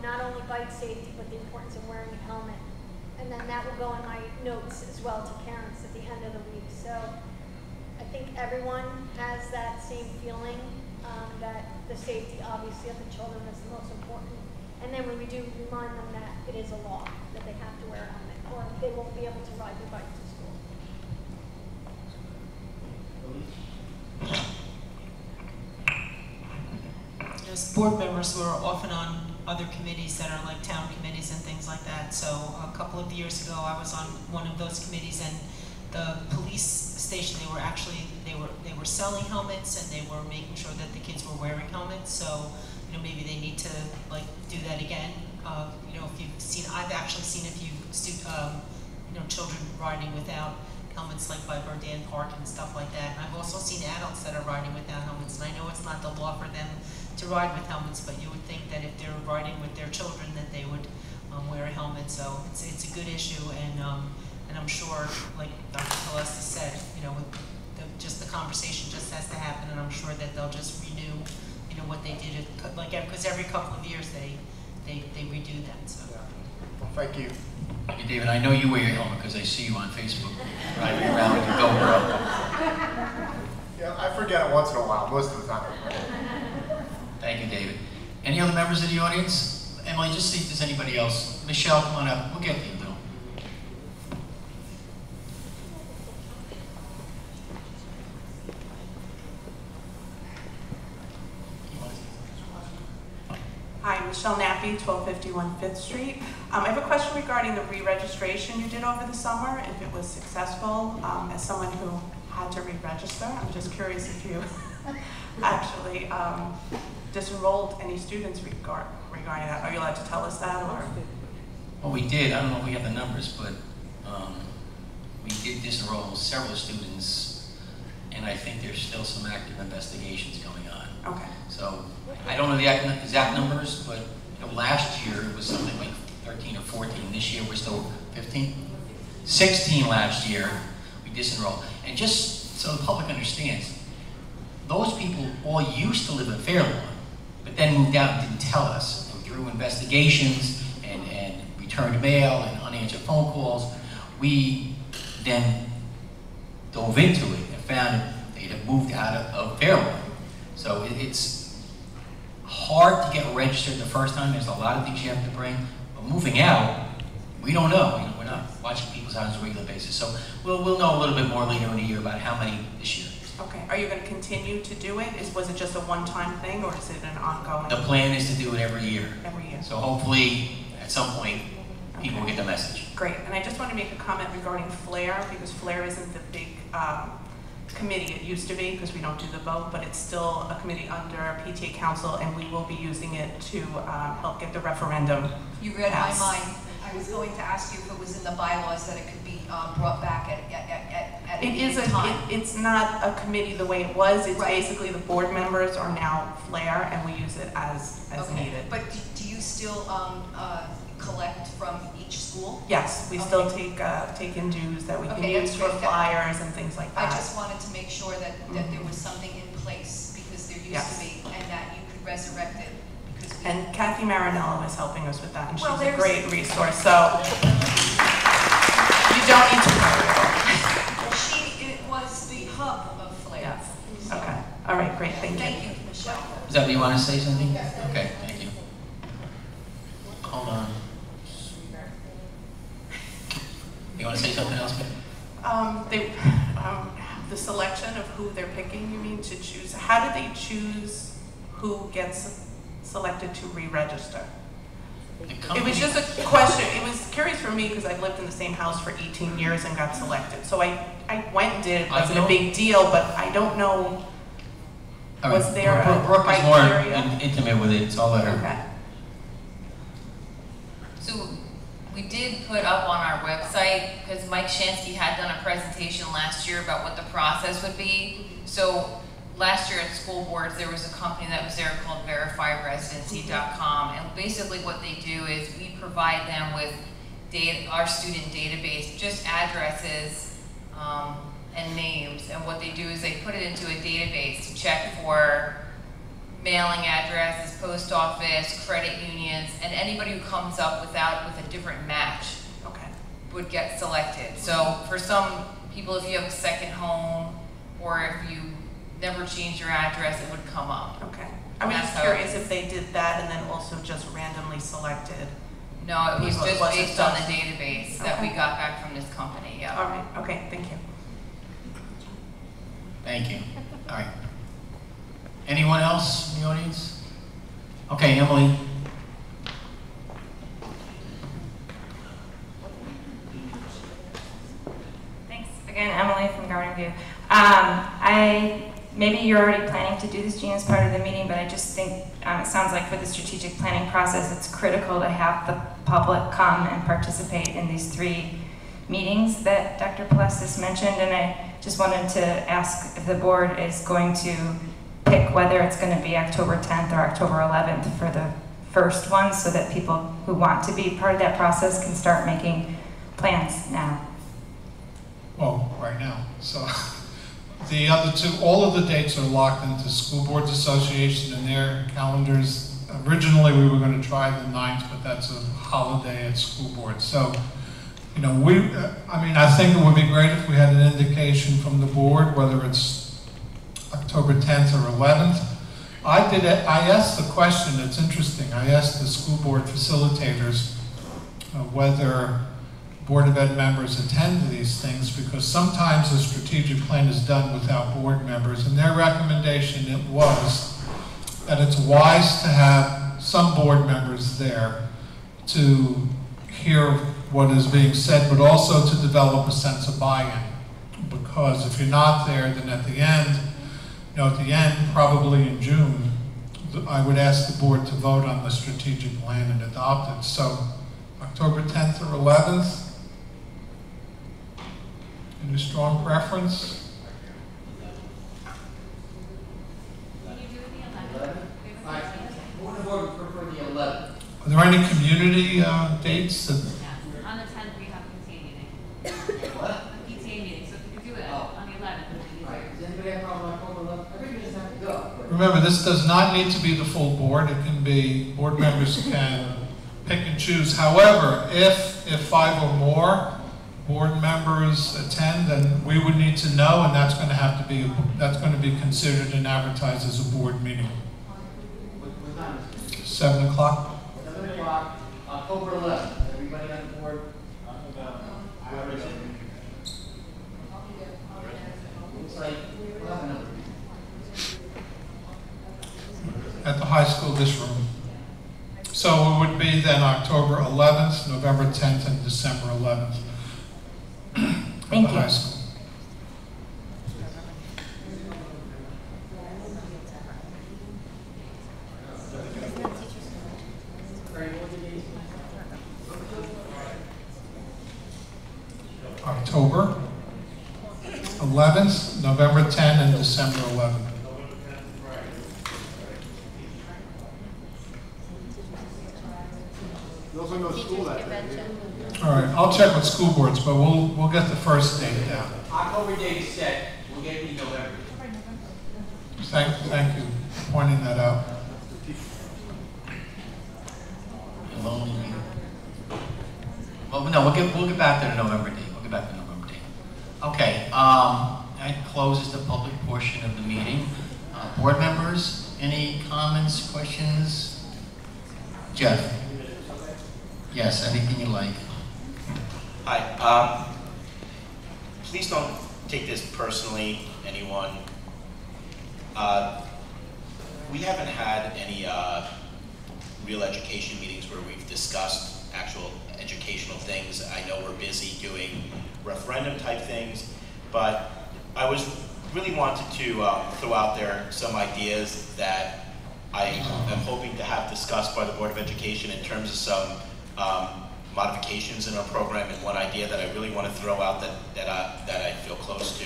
Not only bike safety, but the importance of wearing a helmet. And then that will go in my notes as well to parents at the end of the week. So I think everyone has that same feeling that the safety, obviously, of the children is the most important. And then when we do remind them that it is a law, that they have to wear a helmet, or they won't be able to ride their bike to school. As board members, we're often on other committees that are like town committees and things like that. So a couple of years ago, I was on one of those committees, and the police station, they were selling helmets, and they were making sure that the kids were wearing helmets. So maybe they need to do that again. If you've seen, I've actually seen a few children riding without helmets, like by Burdan Park and stuff like that. And I've also seen adults that are riding without helmets, and I know it's not the law for them to ride with helmets, but you would think that if they're riding with their children that they would wear a helmet. So it's a good issue, and I'm sure, like Dr. Celeste said, with just the conversation conversation just has to happen, and I'm sure that they'll just renew, you know, what they did, like, because every couple of years they redo that, so. Well, thank you. Thank you, David. I know you wear your helmet because I see you on Facebook driving around with your GoPro. Yeah, I forget it once in a while, most of the time. Thank you, David. Any other members of the audience? Emily, just see if there's anybody else. Michelle, come on up. We'll get to you, Bill. Hi, Michelle Nappy, 1251 5th Street. I have a question regarding the re-registration you did over the summer, if it was successful. As someone who had to re-register, I'm just curious if you actually disenrolled any students regarding that. Are you allowed to tell us that? Or? Well, we did. I don't know if we have the numbers, but we did disenroll several students, and I think there's still some active investigations going on. Okay. So I don't know the exact numbers, but you know, last year it was something like 13 or 14. This year we're still 15? 16 last year we disenrolled. And just so the public understands, those people all used to live in Fairlawn, but then moved out and didn't tell us. And through investigations and returned mail and unanswered phone calls, we then dove into it and found that they had moved out of Fairlawn. So it's hard to get registered the first time. There's a lot of things you have to bring. But moving out, we don't know. You know, we're not watching people's houses on a regular basis. So we'll know a little bit more later in the year about how many this year. Okay. Are you going to continue to do it? Was it just a one-time thing, or is it an ongoing? The plan is to do it every year. Every year. So hopefully, at some point, people will get the message. Great. And I just want to make a comment regarding FLAIR, because FLAIR isn't the big committee it used to be, because we don't do the vote, but it's still a committee under PTA Council, and we will be using it to help get the referendum You read passed. my mind. I was going to ask you if it was in the bylaws that it could be brought back at It is a time. it's not a committee the way it was. It's Right. basically the board members are now FLAIR, and we use it as needed. But do you still collect from each school? Yes, we still take in dues that we can Okay, use that's for great. flyers and things like I that. just wanted to make sure that there was something in place, because there used Yes. to be, and that you could resurrect it. And Kathy Marinello is helping us with that, and Well, she's a there's- great resource, so you don't need to worry. It was the hub of FLAIR. Yes. Okay. All right, great, thank you. Thank you, Michelle. Is that what you want to say something? Okay, thank you. Hold on. You want to say something else, Ben? The selection of who they're picking, you mean, to choose? How do they choose who gets selected to re-register? It was just a question. It was curious for me because I've lived in the same house for 18 years and got selected. So I went and did it. It wasn't a big deal, but I don't know. All Was right. there a Brooke is more criteria? intimate with it, so I'll let her. Okay. So we did put up on our website, because Mike Shansky had done a presentation last year about what the process would be. So last year at school boards, there was a company that was there called verifyresidency.com, and basically what they do is we provide them with our student database, just addresses and names, and what they do is they put it into a database to check for mailing addresses, post office, credit unions, and anybody who comes up with a different match would get selected. So for some people, if you have a second home, or if you never change your address, it would come up. Okay. I was just curious if they did that and then also just randomly selected. No, it was people. just wasn't based on the just- database that we got back from this company, yeah. All right, okay, thank you. Thank you. All right. Anyone else in the audience? Okay, Emily. Thanks. Again, Emily from Garden View. Maybe you're already planning to do this, Jean, as part of the meeting, but I just think it sounds like for the strategic planning process, it's critical to have the public come and participate in these 3 meetings that Dr. Plessis mentioned, and I just wanted to ask if the board is going to pick whether it's going to be October 10th or October 11th for the first one, so that people who want to be part of that process can start making plans now. Well, right now. So The other two, all of the dates are locked into School Boards Association and their calendars. Originally, we were going to try the 9th, but that's a holiday at school board. So, you know, I think it would be great if we had an indication from the board, whether it's October 10th or 11th. I asked the question, it's interesting, I asked the school board facilitators whether Board of Ed members attend these things, because sometimes the strategic plan is done without board members, and their recommendation was that it's wise to have some board members there to hear what is being said, but also to develop a sense of buy-in. Because if you're not there, then at the end, probably in June, I would ask the board to vote on the strategic plan and adopt it. So October 10th or 11th, any strong preference? Are there any community dates that? On the 10th, we have a PTA meeting. What? A PTA meeting, so if you could do it on the 11th. Right, does anybody have a problem with October 11th? Everybody doesn't have to go. Remember, this does not need to be the full board. It can be, board members can pick and choose. However, if 5 or more board members attend, then we would need to know, and that's going to be considered and advertised as a board meeting. What time is it? 7 o'clock. 7 o'clock, October 11th. Everybody on the board? Whoever is it. Looks like we'll have another. At the high school, this room. So it would be then October 11th, November 10th, and December 11th. Thank at the you. high school. October 11th, November 10th, and December 11th. Those are no school that day. All right, I'll check with school boards, but we'll get the first date down. October date is set, we'll get the November. Thank you for pointing that out. Well, no, we'll get back to the November date. We'll get back to the November date. Okay, that closes the public portion of the meeting. Board members, any comments, questions? Jeff? Yes, anything you like. Hi. Please don't take this personally, anyone. We haven't had any real education meetings where we've discussed actual educational things. I know we're busy doing referendum type things, but I really wanted to throw out there some ideas that I am hoping to have discussed by the Board of Education in terms of some modifications in our program, and one idea that I really want to throw out that I feel close to.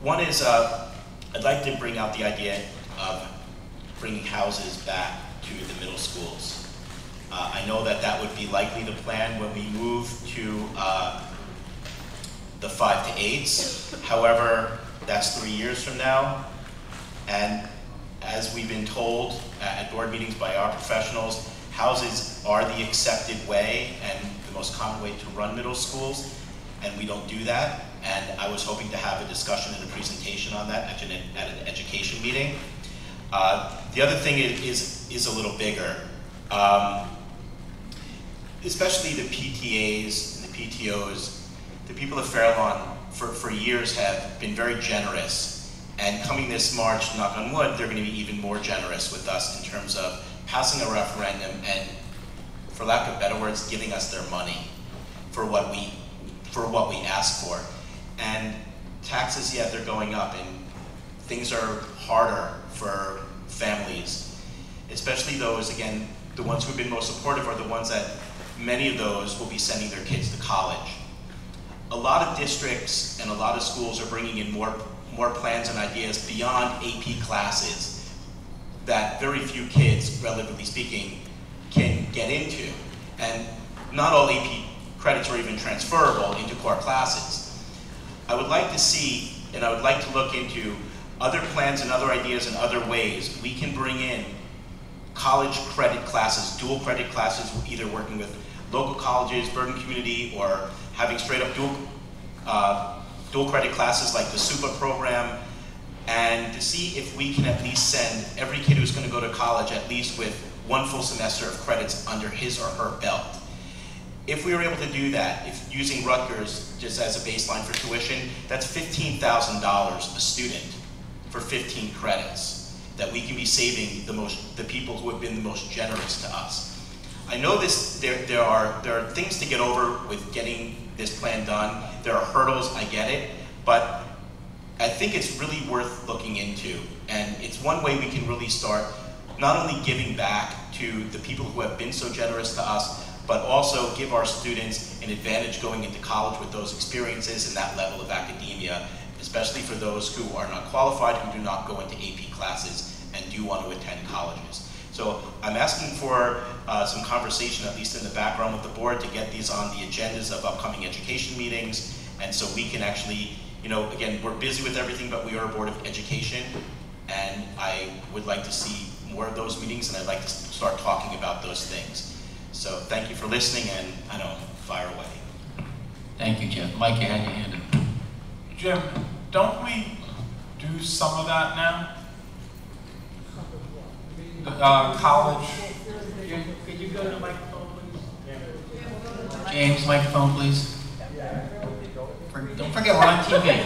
One is I'd like to bring out the idea of bringing houses back to the middle schools. I know that would be likely the plan when we move to the 5 to 8s. However, that's 3 years from now, and as we've been told at board meetings by our professionals, houses are the accepted way and the most common way to run middle schools, and we don't do that. And I was hoping to have a discussion and a presentation on that at an education meeting. The other thing is a little bigger. Especially the PTAs and the PTOs, the people of Fairlawn for years have been very generous. And coming this March, knock on wood, they're going to be even more generous with us in terms of passing a referendum and, for lack of better words, giving us their money for what we ask for. And taxes, yeah, they're going up, and things are harder for families, especially those, again, the ones who've been most supportive are the ones that many of those will be sending their kids to college. A lot of districts and a lot of schools are bringing in more plans and ideas beyond AP classes that very few kids, relatively speaking, can get into. And not all AP credits are even transferable into core classes. I would like to see And I would like to look into other plans and other ideas and other ways we can bring in college credit classes, dual credit classes, either working with local colleges, Bergen Community, or having straight up dual credit classes like the SUPA program, and to see if we can at least send every kid who's going to go to college at least with one full semester of credits under his or her belt. If we were able to do that, if using Rutgers just as a baseline for tuition, that's $15,000 a student for 15 credits that we can be saving the people who have been the most generous to us. I know there are things to get over with getting this plan done. There are hurdles, I get it, but I think it's really worth looking into, and it's one way we can really start not only giving back to the people who have been so generous to us, but also give our students an advantage going into college with those experiences and that level of academia, especially for those who are not qualified, who do not go into AP classes and do want to attend colleges. So I'm asking for some conversation, at least in the background with the board, to get these on the agendas of upcoming education meetings, and so we can actually, again, we're busy with everything, but we are a board of education, and I would like to see more of those meetings, and I'd like to start talking about those things. So thank you for listening, and I don't fire away. Thank you, Jeff. Mike, you had your hand up. Jim, don't we do some of that now? College. Could you go to the microphone, please? James, microphone, please. Don't forget, we're on TV.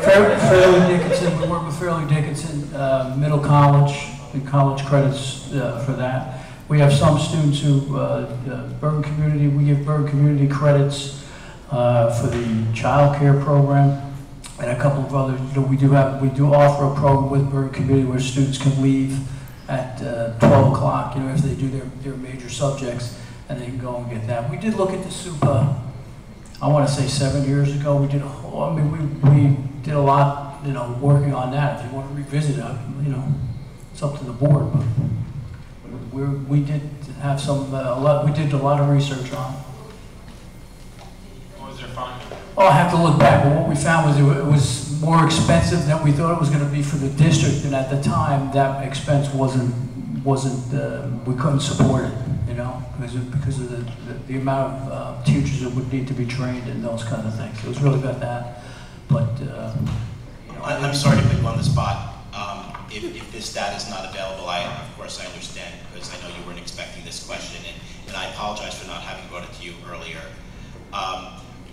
Fairleigh Dickinson, we work with Fairleigh Dickinson Middle College, and college credits for that. We have some students who, Bergen Community, we give Bergen Community credits for the child care program, and a couple of others. We do offer a program with Bergen Community where students can leave at 12 o'clock, if they do their major subjects, and they can go and get that. We did look at the SUPA, I want to say 7 years ago. We did we did a lot, working on that. If you want to revisit it, it's up to the board. But we did have we did a lot of research on it. What was your finding? Oh, I have to look back, but what we found was it was more expensive than we thought it was going to be for the district, and at the time that expense wasn't we couldn't support it, because of the amount of teachers that would need to be trained and those kind of things. It was really about that, but I'm sorry to put you on the spot. If this data is not available, of course I understand, because I know you weren't expecting this question, and I apologize for not having brought it to you earlier.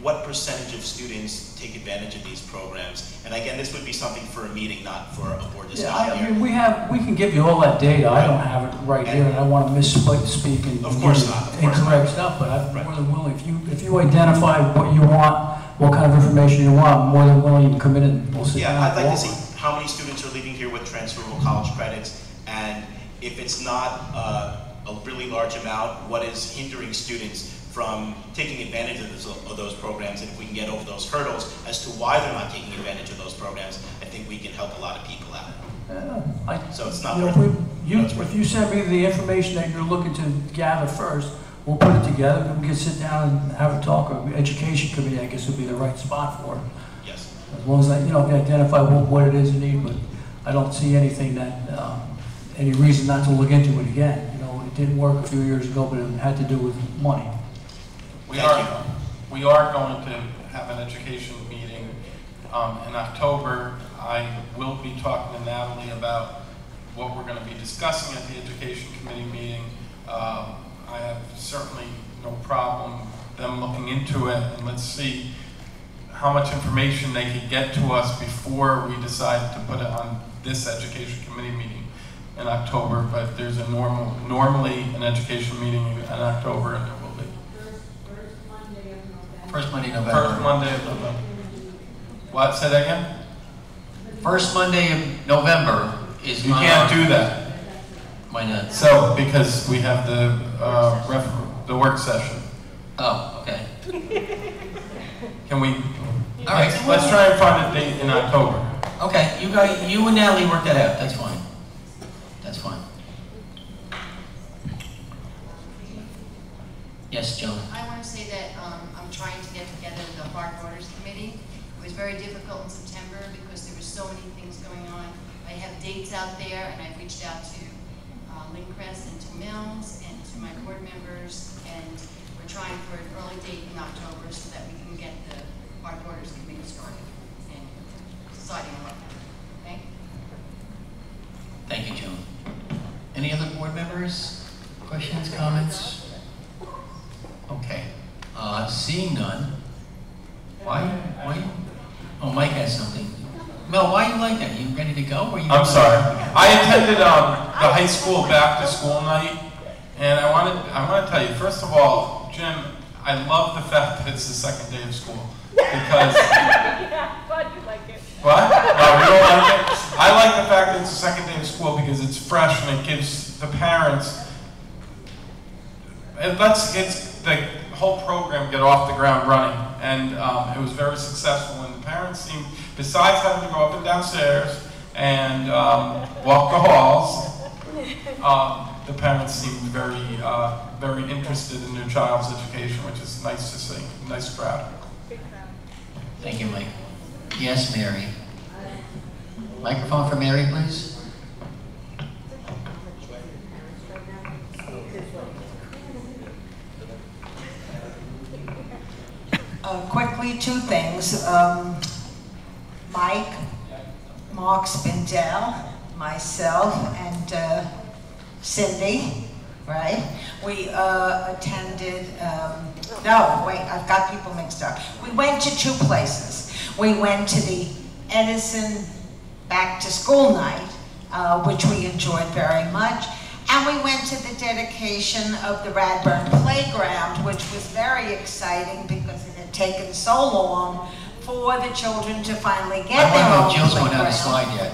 What percentage of students take advantage of these programs? And again, this would be something for a meeting, not for a board discussion. Yeah, I mean, we can give you all that data. I don't have it right here, and I want to misspeak and of course not, incorrect stuff. But I'm more than willing. If you identify what you want, what kind of information you want, I'm more than willing to come in and we'll sit down. Yeah, I'd like to see how many students are leaving here with transferable college credits, and if it's not a really large amount, what is hindering students from taking advantage of those programs, and if we can get over those hurdles as to why they're not taking advantage of those programs, I think we can help a lot of people out. So it's not worth it. If you send me the information that you're looking to gather first, we'll put it together, and we can sit down and have a talk. Or education committee, I guess, would be the right spot for it. Yes. As long as we identify what it is you need, but I don't see anything that any reason not to look into it again. It didn't work a few years ago, but it had to do with money. We are going to have an education meeting in October. I will be talking to Natalie about what we're going to be discussing at the education committee meeting. I have certainly no problem them looking into it, and let's see how much information they could get to us before we decide to put it on this education committee meeting in October. But there's normally an education meeting in October, and there will be. First Monday of November. First Monday of November. What? Say that again? First Monday of November is You can't do that. Why not? So, because we have the work session. Oh, okay. Can we? All right. Let's try and find a date in October. Okay, you and Natalie work that out. That's fine. That's fine. Yes, Joan. I want to say that I'm trying to get together the Hard Voters Committee was very difficult in September because there were so many things going on. I have dates out there, and I've reached out to Lincrest and to Mills and to my board members, and we're trying for an early date in October so that we can get the Hard Borders Committee started and deciding on what. Okay? Thank you, Joan. Any other board members? Questions, comments? Okay. Seeing none. Why? Oh, Mike has something. Mel, why you like that? You ready to go? Or you I'm sorry. I attended the high school back to school night, and I want to tell you, first of all, Jim, I love the fact that it's the second day of school because. Yeah, glad you like it. What? No, we don't like it. I like the fact that it's the second day of school because it's fresh and it gives the parents. It lets the whole program get off the ground running, and it was very successful. And the parents seemed, besides having to go up and downstairs and walk the halls, the parents seemed very interested in their child's education, which is nice to see. Nice crowd. Thank you, Mike. Yes, Mary. Microphone for Mary, please. Quickly, two things. Mike, Mark Spindell, myself, and Cindy, right? We attended, no, wait, I've got people mixed up. We went to two places. We went to the Edison Back to School Night, which we enjoyed very much. And we went to the dedication of the Radburn Playground, which was very exciting because it had taken so long for the children to finally get their own playground. I don't know if Jill's going down the slide yet.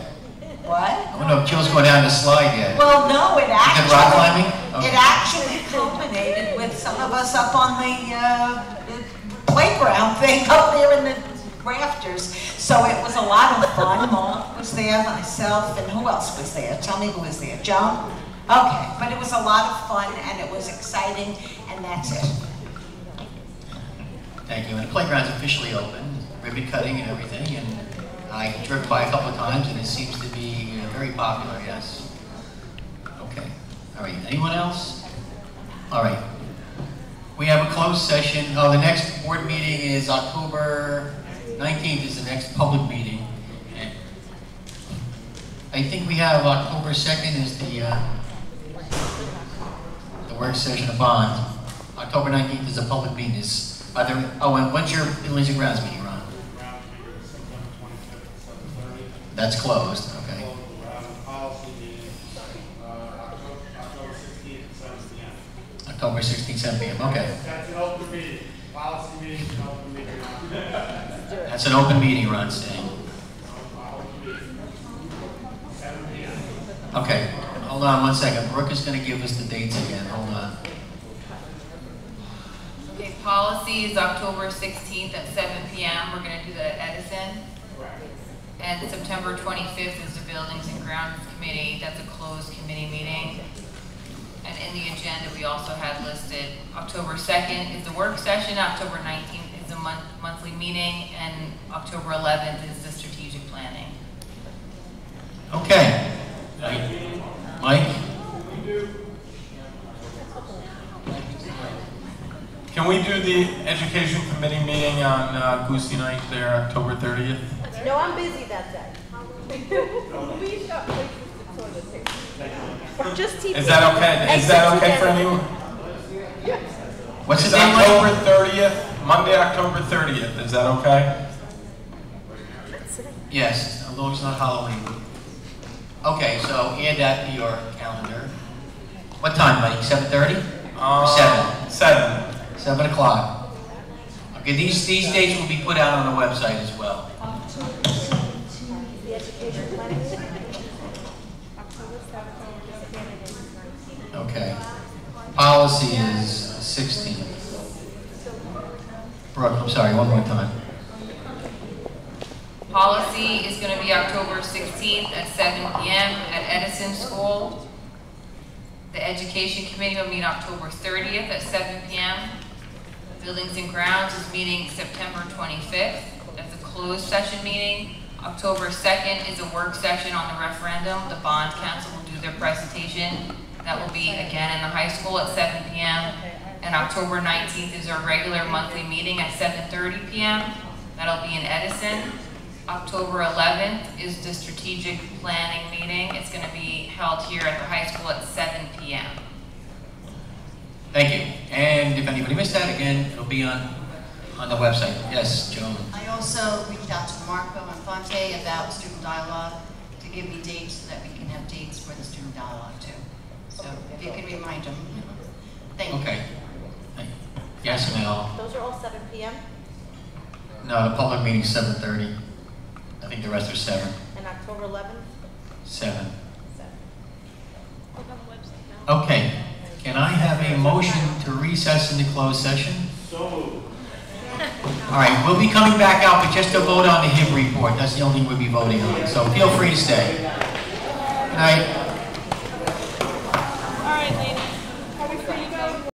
What? I don't know if Jill's going down the slide yet. Well, no, it actually. You did rock climbing? Okay. It actually culminated with some of us up on the playground thing up there in the rafters. So it was a lot of fun. Mark was there, myself, and who else was there? Tell me who was there. Joan? Okay, but it was a lot of fun and it was exciting, and that's it. Thank you. And the playground's officially open, ribbon cutting and everything, and I drove by a couple of times and it seems to be very popular, yes. Okay. All right, anyone else? All right. We have a closed session. The next board meeting is October 19th is the next public meeting. And I think we have October 2nd is the work session of bond. October 19th is a public meeting. And when's your Buildings and Grounds meeting, Ron? That's closed, okay. October 16th, 7 p.m., okay. That's an open meeting. Policy meeting, open meeting. That's an open meeting, Ron's saying. Okay, hold on one second. Brooke is going to give us the dates again. Hold on. Okay, policy is October 16th at 7 p.m. We're going to do that at Edison. And September 25th is the Buildings and Grounds Committee. That's a closed committee meeting. And in the agenda, we also had listed October 2nd is the work session, October 19th is the monthly meeting, and October 11th is the strategic planning. Okay. Mike? Can we do the Education Committee meeting on Goosey Night there, October 30th? No, I'm busy that day. Please stop places to toilet paper. Just TV. Is that okay? Is that okay for anyone? What's the the date? October 30th, Monday, October 30th. Is that okay? Yes, although it's not Halloween. Okay, so add that to your calendar. What time, Mike? 7:30? Or 7? 7. 7 o'clock. Okay, these dates will be put out on the website as well. Okay. Policy is 16. Brooke, I'm sorry, one more time. Policy is going to be October 16th at 7 p.m. at Edison School. The Education Committee will meet October 30th at 7 p.m. Buildings and Grounds is meeting September 25th. That's a closed session meeting. October 2nd is a work session on the referendum. The bond council will do their presentation. That will be again in the high school at 7 p.m. And October 19th is our regular monthly meeting at 7:30 p.m. That'll be in Edison. October 11th is the strategic planning meeting. It's going to be held here at the high school at 7 p.m. Thank you. And if anybody missed that, again, it'll be on the website. Yes, Joan. I also reached out to Marco Infante about student dialogue to give me dates so that we can have dates for the student dialogue too. So if you can remind them. Thank you. Okay. Yes, Mel. Those are all 7 p.m. No, the public meeting's 7:30. I think the rest are 7. and October 11th. 7. Look on the website now. Okay. Can I have a motion to recess into closed session? So moved. All right, we'll be coming back out, but just to vote on the HIB report. That's the only thing we'll be voting on. So feel free to stay. Good night.